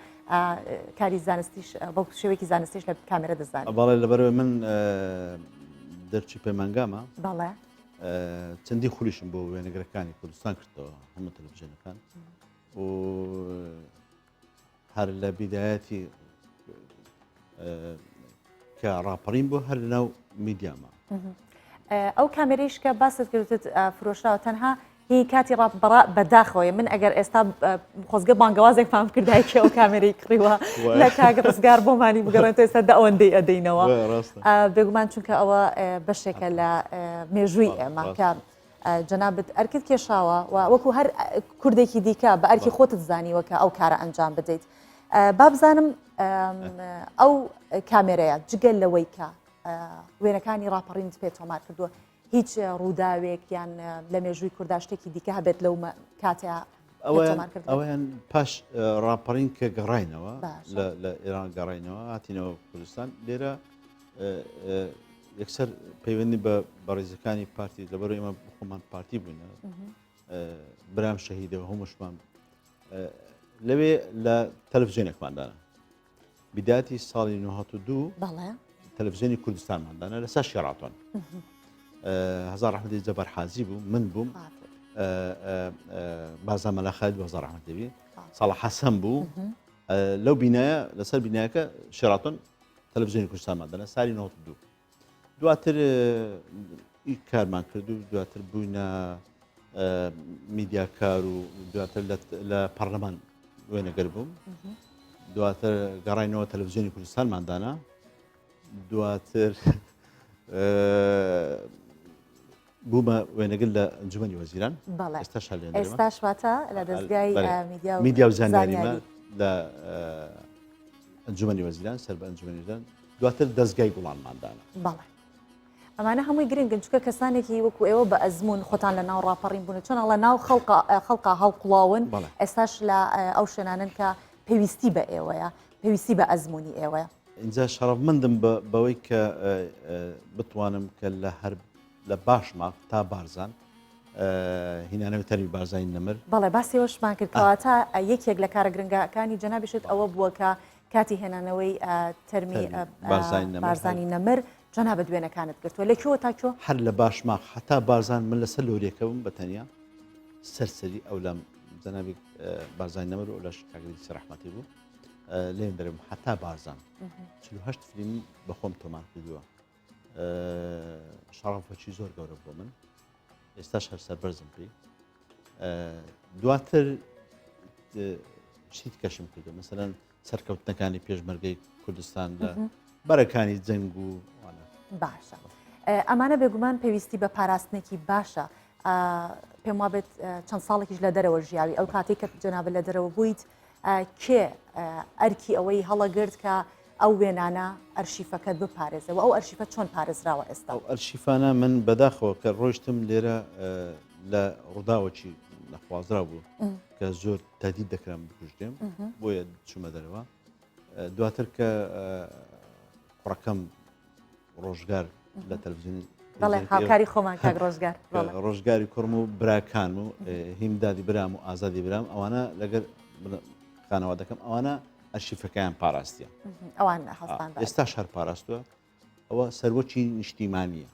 کاری زانستیش بۆ شێوەیەکی زانستیش لە کامێرە دەزانێت بەڵێ لەبەرەوەی من دەرچی پەیمانگامە بەڵێ چەندی خولیشم بۆ وێنەگرەکانی کوردستان کردەوە هەموو تەلەڤیزیۆنەکان و هەر لە بیدایەتی کە ڕاپەڕین بۆ هەر لەناو میدیاما ئەو کامێرەیش کە باست کردت فرۆشراوە تەنها هی کاتی بەداخەوەی من ئەگەر ئێستا خۆزگە بانگەوازێک پام کردایکی ئەو کامێرەی کڕیوە لە کاگە ڕزگار بۆمانی بگەڕێت ئێستا دا ئەوەندەی ئەدەینەوە بێگومان چونکە ئەوە بەشێکە لە مێژووی ئێمە کە جەنابەت ئەرکت کێشاوە و وەکو هەر کوردێکی دیکە بە ئەرکی خۆتت زانیوە کە ئەو کارە ئەنجام بدەیت با بزانم ئەو کامێرەیە جگەل لەوەی کە وێنەکانی ڕاپەڕینت پێ تۆمار کردووە هیچ ڕووداوێک یان لە مێژووی کووردا شتێکی دیکە هەبێت لەو کاتەیە ئەویان پاش ڕاپەڕین کە گەڕاینەوە لە ئێران گەڕاینەوە هاتینەوە کوردستان لێرە یەکسەر پەیوەندی بە بەڕێزەکانی پارتی لەبەرەوەی ئێمە خۆمان پارتی بووینە برام شەهیدەوە هەمووشمان لەوێ لە تەلەڤیزیۆنێکماندانە بیداتی ساڵی 1992 تەلەڤیزیۆنی کوردستانماندانە لەسەر شێراتۆن هەزار ڕەحمەتی جەبار حازی بوو من بووم بازان مەلا خالید بوو هەزار ڕەحمەتی ساڵح حەسەن بوو لەو بینایە لەسەر بینایەکە شێراتۆن تەلەڤیزیۆنی کوردستانماندانە ساڵی 1992 دواتر کارمان کرد و دواتر بووینە میدیاکار و دواتر لە پەرلەمان وێنەگەر بووم دواتر گەڕاینەوە تەلەڤیزیۆنی کوردستانماندانە دواتر بوومە وێنەگر لە ئەنجومەنی وەزیران ئێستا شواتە لە دەستگای میدیا و زانیاریمە لە ئەنجومەنی وەزیران سەر بە ئەنجومەنی وەزیران دواتر دەستگای گوڵانماندانە بەڵێ ئەمانە هەمووی گرنگن چونکە کەسانێکی وەکو ئێوە بە ئەزمون خۆتان لە ناو ڕاپەڕین بوون چۆن لە ناو خەڵقا هەڵقڵاون ئێستاش لە ئەو شوێنانن کە پێویستی بە ئێوەیە پێویستی بە ئەزمموی ئێوەیە اینجا شەڕەفمەندم بەوەی کە بتوانم کە لە هەر لە باشماق تا بارزان هینانەوەی تەرمی بارزانی نەمر بەڵێ باسی ئەوشمان کردەوە تا یەکێک لە کارە گرنگەکانی جەنابیشت ئەوە بووە کە کاتی هێنانەوەی تەرمی بارزانی نەمر جەنابە دوێنەکانت گرتووە لەکوێوە تاکوێ هەر لە باشماق حتا بارزان من لەسەر لۆریەکەم بەتەنیا سەرسەری ئەو لەم جەنابی بارزانی نەمر و لەش کاگەری سەرەحمەتی بوو لێن دەرم حتا بارزان 48 فیلم بە خۆم تۆمان کردووە شەڕەفێکی زۆر گەورە بۆ من ئێستاش هەر سەربەرزم پێی دواتر شتیت کەشم کردو مەسەلەن سەرکەوتنەکانی پێشمەرگەی کوردستان لە بەرەکانی جەنگ و باشە ئەمانە بێگومان پێویستی بە پاراستنێکی باشە پێم وابێت چەند ساڵێکیش لە دەرەوە ژیاوی ئەو کاتێک کە جەنابە لە دەرەوە بوویت کێ ئەرکی ئەوەی هەڵەگرت کە ئەو وێنانە ئەرشیفەکەت بپارێزەوە ئەو ئەرشیفە چۆن پارێزراوە ئێستا ئەو ئەرشیفانە من بەداخەوە کە ڕۆیشتم لێرە لە ڕووداوەکی لە خوازرا بوو کە زۆر تادید دەکرام بکوژدێم بۆیە چوومە دەرەوە دواتر کە کوڕەکەم ڕۆژگار لە تەلەڤیزیۆن بەڵێ هاوکاری خۆمان کاک ڕۆژگار ڕۆژگاری کوڕم و براکان و هیمدادی برام و ئازادی برام ئەوانە لەگەر خانەوە دەکەم ئەوانە ئەرشیفەکەیان پاراستیە ئەوان هەستان ئێستاش هەر پاراستووە ئەوە سەرۆکی نیشتیمانیە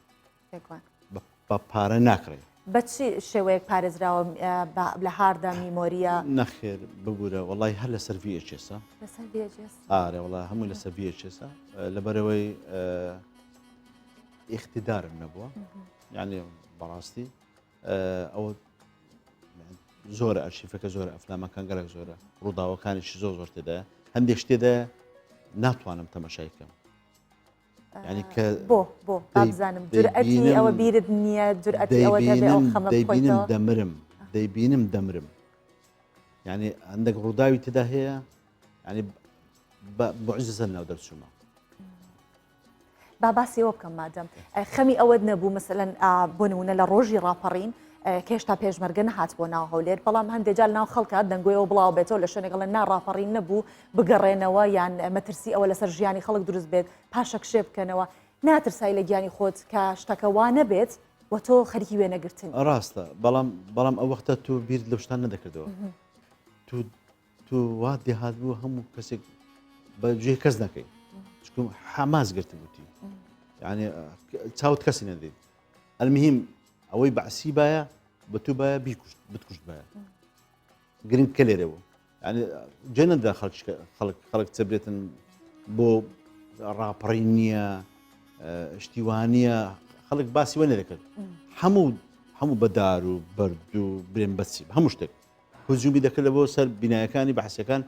بە پارە ناکڕێت بەچی شێوەیەک پارێزراوە لە هاردا میمۆریە نەخێر ببوورە وڵی هەر لە سەرویە چێسە ئارێ وڵا هەمووی لە سەرویە چێسە لەبەرەوەی اختیدارم نەبووە یعنی بەڕاستی ئەوە زۆرە ئەرشیفەکە زۆرە ئەفلامەکان گەلک زۆرە ڕووداوەکانیشی زۆر تێدایە هەندێک شتێدا ناتوانم تەماشایکەم ینی کە بۆ بزانم جورئەتی ئەوە بیرت نییە جورئەتی ئەوە دەیبینم دەمرم دەیبینم دەمرم ینی هەندێک ڕووداوی تێدا هەیە ینی بەعززە ناو دەرچوومە با باسی ئەوە بکەم مادەم خەمی ئەوەت نەبوو مەسەلەن بۆ نمونە لە ڕۆژی ڕاپەڕین کێشتا پێشمەرگە نەهات بۆ ناو هەولێر بەڵام هەندێک جار ناو خەڵکات دەنگۆیەوە بڵاو بێتەوە لە شوێنێکڵە ناڕاپەڕین نەبوو بگەڕێنەوە یان مەترسی ئەوە لەسەر ژیانی خەڵک دروست بێت پاشە کشێ بکەنەوە ناترسای لە گیانی خۆت کە شتەکە وا نەبێت و تۆ خەریکی وێنەگرتن ڕاستە بەڵام ئەو وەختە تۆ بیر لە شتان نەدەکردەوە تو وا دێهات بوو هەموو کەسێک بەجێ کەس نەکەی چکم حماس گرت بووتی یعنی چاوت کەسی نەدەیت ئەلمهم ئەوەی بەعسی باە بە تو باە بتکوشت باە گرنگ کە لێرەوە ینی جێ نەدا خەڵک چەبرێتن بۆ ڕاپەڕین نییە شتیوانیە خەڵک باسی وە نەدەکرد هەموو بەدار و بەرد و برێن بەچی هەموو شتێک هجومی دەکرد بۆ سەر بینایەکانی بەحسیەکان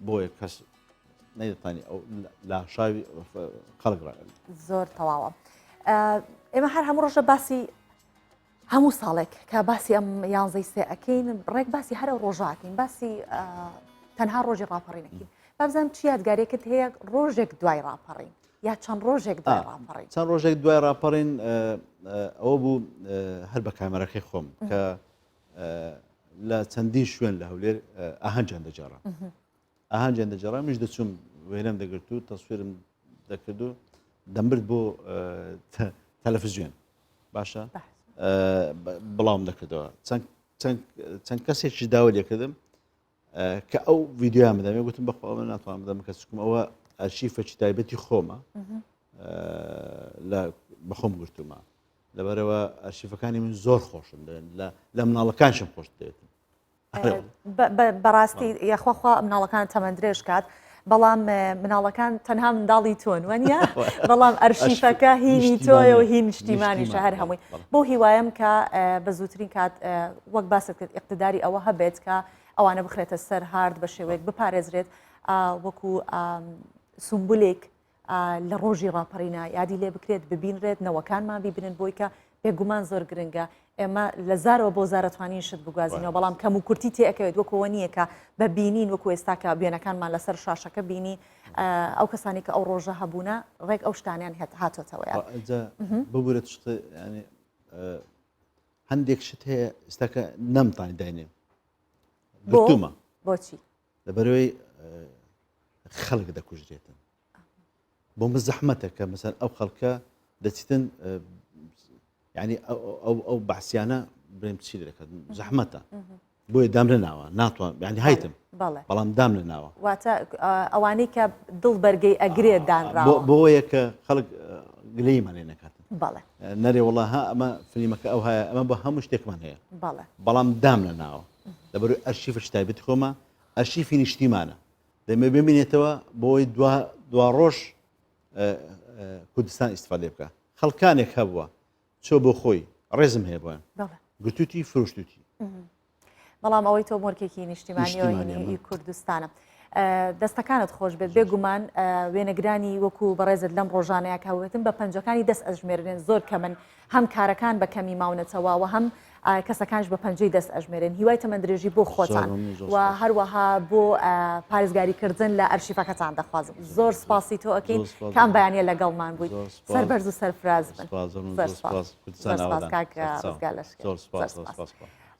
بۆیە کەس نەیدەتوانی ئەو لاشاوی خەڵک زۆر تەواوە ئێمە هەر هەموو ڕۆژە باسی هەموو ساڵێک کە باسی ئەم یانزەی سێ ئەەکەین ڕێک باسی هەرە ڕۆژاکەین باسی تەنها ڕۆژی ڕاپەڕینەکەین بابزانم چی یادگارێکت هەیە ڕۆژێک دوای ڕاپەڕین یا چەند ڕۆژێک دوای ڕاپەڕین چەند ڕۆژێک دوای ڕاپەڕین ئەوە بوو هەر بە کامەرەکەی خۆم کە لە چەندین شوێن لە هەولێر ئاهەنجیان دەجارڕە ئاهەنجیان دەجارڕە میش دەچووم وێنەم دەگرت و تەسویرم دەکرد و دەمبرد بۆ تەلەڤیزیۆن باشە بڵاوم دەکردەوە چەند کەسێکی داوا لێکردم کە ئەو ڤیددیویان بدەمێ گوتم بەخۆ ئەوە ناتوانم بدەم کە چکم ئەوە ئەرشیفەکی تایبەتی خۆمە بەخۆم گرتومە لەبەرەوە ئەرشیفەکانی من زۆر خۆشم لە مناڵەکانشم خۆش دێتن بەڕاستی یاخواخوا مناڵەکان تەمەندرێژ کات بەڵام مناڵەکان تەنها منداڵی تۆن وەنیە بەڵام ئەرشیفەکە هینی تۆیە و هین نیشتیمانیشە هەر هەمووی بۆ هیوایم کە بە زووترین کات وەک باست کرد اقتداری ئەوە هەبێت کە ئەوانە بخرێتە سەر هارد بە شێوەیەک بپارێزرێت وەکو سمبولێک لە ڕۆژی ڕاپەڕینە یادی لێ بکرێت ببینرێت نەوەکانمان بیبنن بۆی کە بێگومان زۆر گرنگە ئێمە لە زارەوە بۆ زارەتوانین شت بگوازینەوە بەڵام کەم و کورتی تێەکەوێت وەکەوە نییە کە بە بینین وەکو ئێستاکە بێنەکانمان لەسەر شاشەکە بینی ئەو کەسانی کە ئەو ڕۆژە هەبوونە ڕێک ئەو شتانیان هاتۆتەوە ببورێت شت ینی هەندێک شت هەیە ئێستاکە نەمتانی داینێ بۆمە بۆچی لەبەرەوەی خەڵک دەکوژرێتن بۆ من زەحمەتە کە مەسەن ئەو خەڵکە دەچیتن ینی ئەو بەحسیانە برێم چی دەکەن زەحمەتە بۆیە دام لە ناوە ناتوان ینی هایتم بەڵام دام لە ناوە واتە ئەوانەی کە دڵ بەرگەی ئەگرێت دانراوە بۆیە کە خەڵک گلەیمان لێ نەکاتن بەڵێ نەرێ وڵا ها ئەمە فیلمەکە ئەو هەیە ئەمە بۆ هەموو شتێکمان هەیە بەڵام دام لە ناوە لەبەروی ئەرشیفش تایبەتی خۆمە ئەرشیفی نیشتیمانە دەمە ببینێتەوە بۆی دوا ڕۆژ کوردستان ئیسفادێ بکە خەڵکانێک هەبووە چۆ بۆ خۆی ڕێزم هەیە بۆیان گوتوتی فرۆشتوتی بەڵام ئەوەی تۆ مۆرکێکی نیشتیمانیەوە هینی کوردستانە دەستەکانت خۆش بێت بێگومان وێنەگرانی وەکو بەڕێزت لەم ڕۆژانەیە کاوێتن بە پەنجەکانی دەست ئەژمێرێن زۆر کەمن هەم کارەکان بە کەمی ماونەتەوە و هەم کەسەکانش بە پەنجەی دەست ئەژمێرێن هیوای تەمەندرێژی بۆ خۆتان و هەروەها بۆ پارێزگاریکردن لە ئەرشیفەکەتان دەخوازم زۆر سپاسی تۆ ئەەکەین کام بەیانە لەگەڵمان بوویت سەربەرز و سەرفراز بن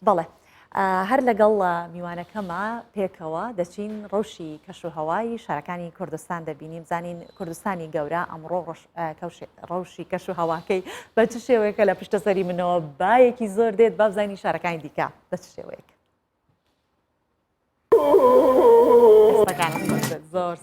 بەڵێ هەر لەگەڵ میوانەکەمە پێکەوە دەچین ڕەوشی کەش و هەوای شارەکانی کوردستان دەبینیم زانین کوردستانی گەورە ئەمڕۆ ڕەوشی کەش و هەواکەی بە چ شێوەیەکە لە پشتەسەری منەوە بایەکی زۆر دێت با بزانین شارەکانی دیکە بە چ شێوەیەک زۆر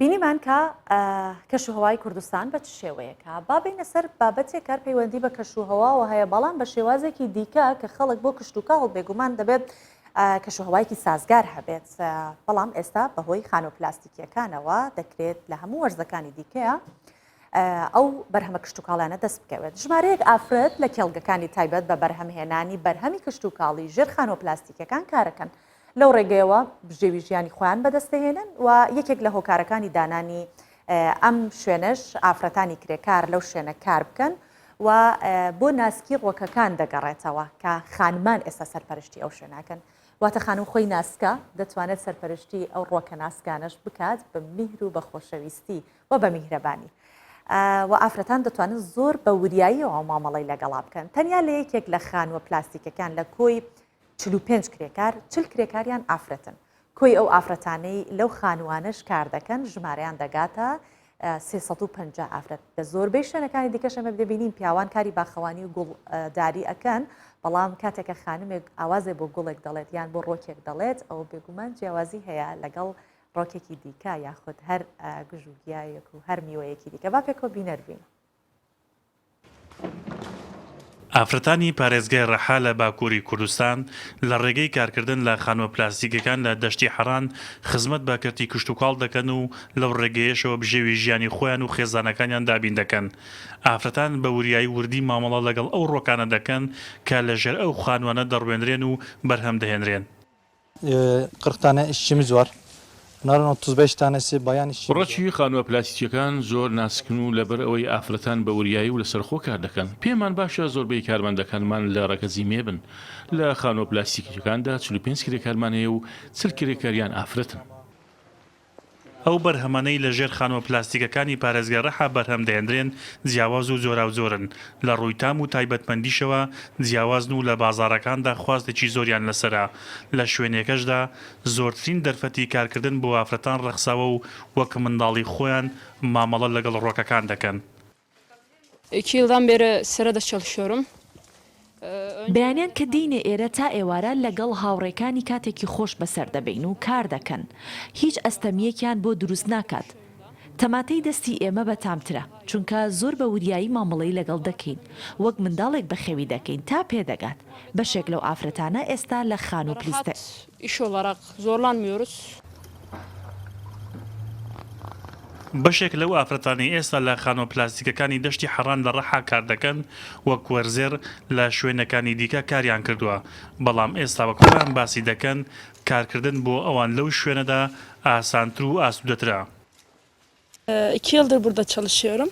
بینیمان کە کەش و هەوای کوردستان بە چ شێوەیەکە با بینە سەر بابەتێک کار پەیوەندی بە کەش و هەواوە هەیە بەڵام بە شێوازێکی دیکە کە خەڵک بۆ کشتتوکاڵ بێگومان دەبێت کەش و هەوایەکی سازگار هەبێت بەڵام ئێستا بەهۆی خانۆ پلاستیکیەکانەوە دەکرێت لە هەموو وەرزەکانی دیکەیە ئەو بەرهەمە کشتتوکاڵانە دەست بکەوێت ژمارەیەک ئافرەت لە کێڵگەکانی تایبەت بە بەرهەمهێنانی بەرهەمی کشتتوکاڵی ژێر خانۆ پلاستیکەکان کارەکەن لەو ڕێگەیەوە بژێوی ژیانی خۆیان بەدەستهێنن و یەکێک لە هۆکارەکانی دانانی ئەم شوێنش ئافرەتانی کرێکار لەو شوێنە کار بکەن و بۆ ناسکی ڕۆکەکان دەگەڕێتەوە کە خانمان ئێستا سەرپەرشتی ئەو شوێناکەن واتە خانم خۆی ناسکە دەتوانێت سەرپەرشتی ئەو ڕۆکە ناسکانش بکات بە میهر و بە خۆشەویستی و بە میهرەبانی و ئافرەتان دەتوانن زۆر بە وریاییەوە مامەڵی لەگەڵا بکەن تەنیا لە یەکێک لە خانوە پلاستیکەکان لە کۆی 45 کرێکار 40 کرێکاریان ئافرەتن کۆی ئەو ئافرەتانەی لەو خانوانش کار دەکەن ژمارەیان دەگاتە 350 ئافرەت لە زۆربەی شوێنەکانی دیکەشەمە ببینین پیاوان کاری باخەوانی و گوڵداری ئەکەن بەڵام کاتێکە خانمێک ئاوازێ بۆ گوڵێک دەڵێت یان بۆ ڕۆکێک دەڵێت ئەو بێگومان جیاوازی هەیە لەگەڵ ڕۆکێکی دیکە یاخود هەر گژوگیایەک و هەر میوەیەکی دیکە با پێکەوە بینەربین. ئافرەتانی پارێزگای ڕەحا لە باکووری کوردستان لە ڕێگەی کارکردن لە خانوە پلاستیکەکان لە دەشتی حەران خزمەت بە کردی کشتتوکاڵ دەکەن و لەو ڕێگەیەشەوە بژێوی ژیانی خۆیان و خێزانەکانیان دابین دەکەن. ئافرەتان بە وریایی وردی مامەڵە لەگەڵ ئەو ڕۆکانە دەکەن کە لەژێر ئەو خانوانە دەڕوێنرێن و بەرهەم دەهێنرێن. قرتانە ئیشچی زۆر Bunların 35 tanesi bayan işçi. ڕەچی خانووە پلاستیکەکان زۆر ناسکن و لەبەر ئەوەی ئافرەتان بە وریایی و لەسەرخۆ کار دەکەن. پێمان باشە زۆربەی کارمەندەکانمان لە ڕەگەزی مێبن. لە خانووە پلاستیکەکاندا 45 کرێکارمان هەیە و 40 کرێکاریان ئافرەتن. ئەو بەرهەمانەی لە ژێر خانووە پلاستیکەکانی پارێزگای ڕەحا بەرهەم دەهێنرێن جیاواز و زۆراوزۆرن لە ڕووی تام و تایبەتمەندیشەوە جیاوازن و لە بازاڕەکاندا خواستێکی زۆریان لەسرە لە شوێنێکەشدا زۆرترین دەرفەتی کارکردن بۆ ئافرەتان ڕەخساوە و وەک منداڵی خۆیان مامەڵە لەگەڵ ڕۆکەکان دەکەن. 2 yıldan beri serada çalışıyorum. بەیانیان کە دینێ ئێرە تا ئێوارە لەگەڵ هاوڕێکانی کاتێکی خۆش بەسەر دەبین و کار دەکەن هیچ ئەستەمیەکیان بۆ دروست ناکات تەماتەی دەستی ئێمە بەتامترە چونکە زۆر بە وریایی مامەڵەی لەگەڵ دەکەین وەک منداڵێک بەخێوی دەکەین تا پێدەگات بەشێک لەو ئافرەتانە ئێستا لە خان و پلیستە İş olarak zorlanmıyoruz. بەشێک لەو ئافرەتانی ئێستا لە خانۆ پلاستیکەکانی دەشتی حەڕان لە ڕەحا کار دەکەن وەک وەرزێر لە شوێنەکانی دیکە کاریان کردووە بەڵام ئێستا وەکۆیان باسی دەکەن کارکردن بۆ ئەوان لەو شوێنەدا ئاسانتر و ئاسوودەترە. 2 yıldır burada çalışıyorum.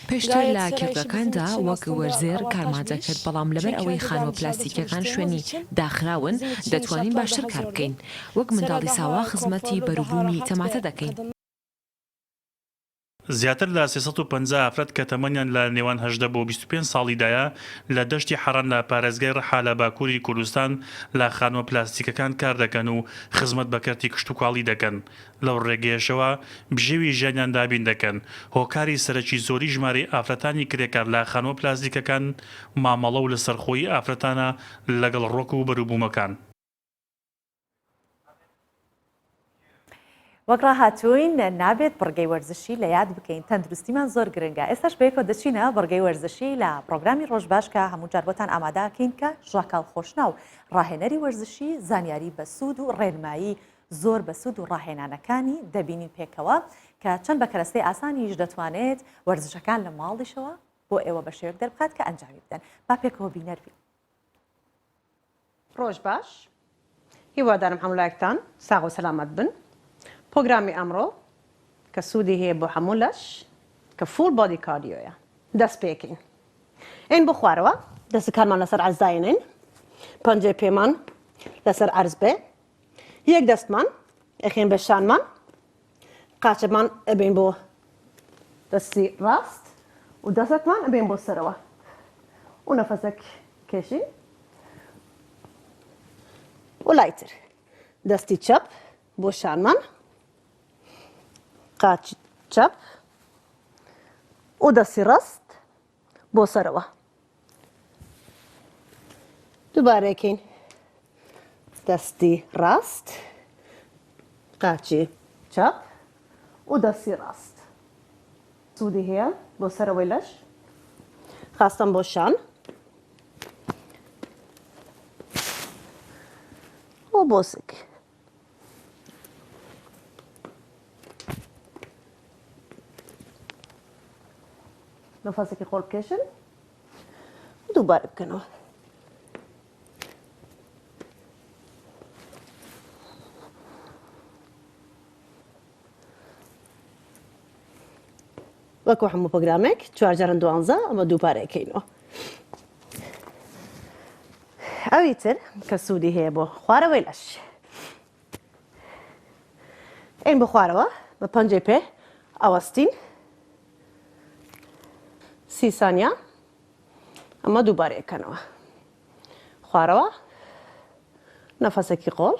پێشتر لە کێڵگەکاندا وەک وەرزێر کارمانجە کرد بەڵام لەبەر ئەوەی خانوە پلاستیکەکان شوێنی داخراون دەتوانین باشتر کار بکەین وەک منداڵی ساوا خزمەتی بەروبوومی تەماتە دەکەین. زیاتر لە 350 ئافرەت کە تەمەنیان لە نێوان 18 بۆ 25 ساڵیدایە لە دەشتی حەڕان لە پارێزگای ڕەحا لە باکووری کوردستان لە خانوە پلاستیکەکان کار دەکەن و خزمەت بەکەرتی کشتتوکاڵی دەکەن لەو ڕێگەیەشەوە بژێوی ژیانیان دابین دەکەن هۆکاری سەرەکی زۆری ژمارەی ئافرەتانی کرێکار لە خانوە پلاستیکەکان مامەڵە و لە سەرخۆیی ئافرەتانە لەگەڵ ڕۆک و بەروبوومەکان. وەک ڕاهاتووین نابێت بڕگەی وەرزشی لە یاد بکەین تەندروستیمان زۆر گرنگە ئێستاش بەیەکەوە دەچینە بڕگەی وەرزشی لە پرۆگرامی ڕۆژباش کە هەموو جار بۆتان ئامادەکەین کە ژاکاڵ خۆشنا و ڕاهێنەری وەرزشی زانیاری بەسوود و ڕێنمایی زۆر بەسوود و ڕاهێنانەکانی دەبینین پێکەوە کە چەند بە کەرەستەی ئاسانیش دەتوانێت وەرزشەکان لە ماڵیشەوە بۆ ئێوە بە شێوەیەک دەربخات کە ئەنجامی بدەن با پێکەوە بینەربین. ڕۆژباش هیوادارم هەموولایەکتان ساغ و سەلامەت بن. پۆگرامی ئەمڕۆ کە سوودی هەیە بۆ هەموو لەش کە فول بۆدی کاردیۆیە دەست پێکەین ئین بۆ خوارەوە دەستەکانمان لەسەر عەرز داێنین پەنجەی پێمان لەسەر عەرز بێ یەک دەستمان ئەخێن بە شانمان قاچەمان ئەبین بۆ دەستی ڕاست و دەستێکمان ئەبین بۆ سەرەوە و نەفەسێک کێشین و لایتر دەستی چەپ بۆ شانمان قاچی چەپ و دەستی ڕاست بۆ سەرەوە دووبارەکەین دەستی ڕاست قاچی چەپ و دەستی ڕاست سوودی هەیە بۆ سەرەوەی لەش خاستەم بۆ شان و بۆ سک نەفەسێکی خۆڵ بکێشن و دووبارە بکەنەوە وەکو هەموو پۆگرامێک 4 جاران 12 ئەمە دووبارەکەینەوە ئەوی تر کە سوودی هەیە بۆ خوارەوەی لەش ئین بۆ خوارەوە بە پەنجەی پێ ئەوەستین 30 ثانیە ئەمە دووبارەکەنەوە خوارەوە نەفەسێکی قۆڵ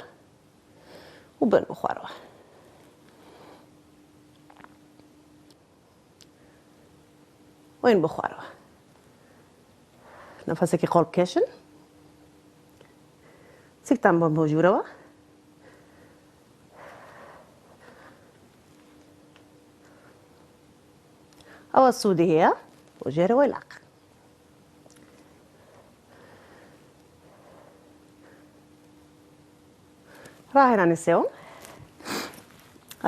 و بن بۆ خوارەوە وین بۆ خوارەوە نەفەسێکی قۆڵ بکێشن سکتان بۆ بۆ ژوورەوە ئەوە سوودی هەیە بۆ ژێرەوەی لاق ڕاهێنانی سێوم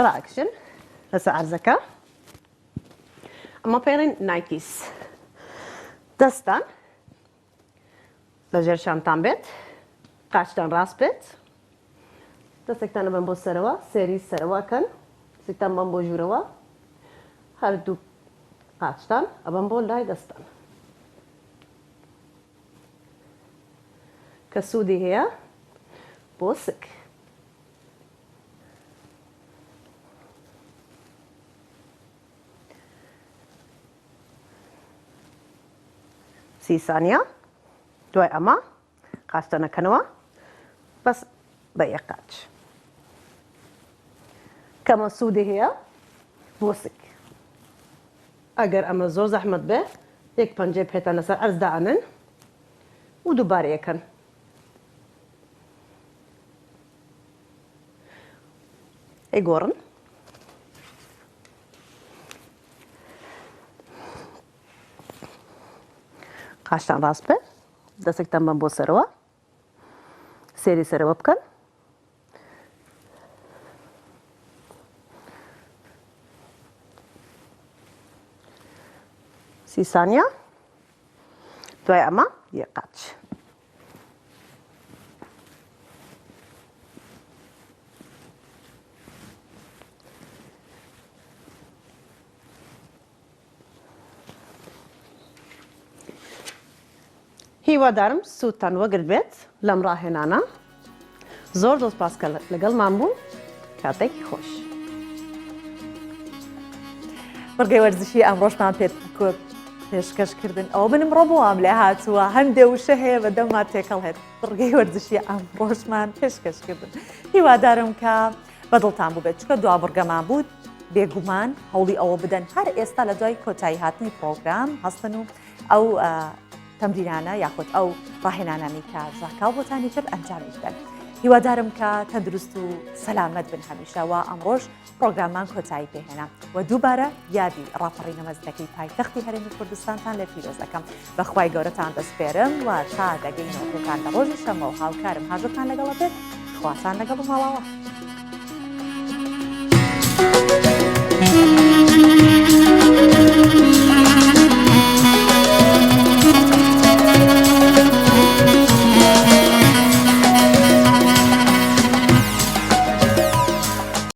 ڕائەکشن لەسەر عەرزەکە ئەمە پێڵێن نایکیس دەستان لە ژێر شانتان بێت قاچتان ڕاست بێت دەستێکتانە بم بۆ سەرەوە سێری سەرەوەکەن دەستێکتان بم بۆ ژوورەوە هەردوو قاچتان ئەبم بۆ لای دەستان کە سوودی هەیە بۆ سک سی سانیە دوای ئەمە قاچتەنەکەنەوە بەس بە یەک قاچ کەمە سوودی هەیە بۆ سک ئەگەر ئەمە زۆر زەحمەت بێ یەک پەنجەی پێتان لەسەر ئەرز دائەنن و دووبارە یەکەن ئەیگۆڕن قاچتان ڕاست بێ دەستێکتان بم بۆ سەرەوە سێری سەرەوە بکەن سی سانیە دوای ئەمە یەک قاچ هیوادارم سوودتان وەگرت بێت لەم ڕاهێنانە زۆر دڵسپاسکە لەگەڵمان بوون کاتێکی خۆش بڕگەی وەرزشی ئەمڕۆژمان پێشکەشکردن ئەو بنمڕۆ بۆوام لێ هاتووە هەندێ وشە هەیە بە دەما تێکەڵ هێت بڕگەی وەرزشی ئەمڕۆژمان پێشکەشکردن هیوادارم کە بەدڵتان بوو بێت چکە دوا بڕگەمان بود بێگومان هەوڵی ئەوە بدەن هەر ئێستا لە دوای کۆتایی هاتنی پرۆگرام هەستن و ئەو تەمرینانە یاخود ئەو ڕاهێنانانی کە ژاکاو بۆتانی کرد ئەنجامی بدەن هیوادارم کە تەندروست و سەلامەت بن هەمیشەوە ئەمڕۆژ پرۆگرامان کۆتایی پێهێنا و دووبارە یادی ڕاپەڕینە مەزنەکەی پایتەختی هەرێمی کوردستانتان لە پیرۆز دەکەم بەخوای گەورەتان دەسپێرم و تا دەگەینەوە ڕووکان لە ڕۆژی شەمە و هاوکارم هاژتان لەگەڵە بێت خواتان لەگەڵ ماڵاوە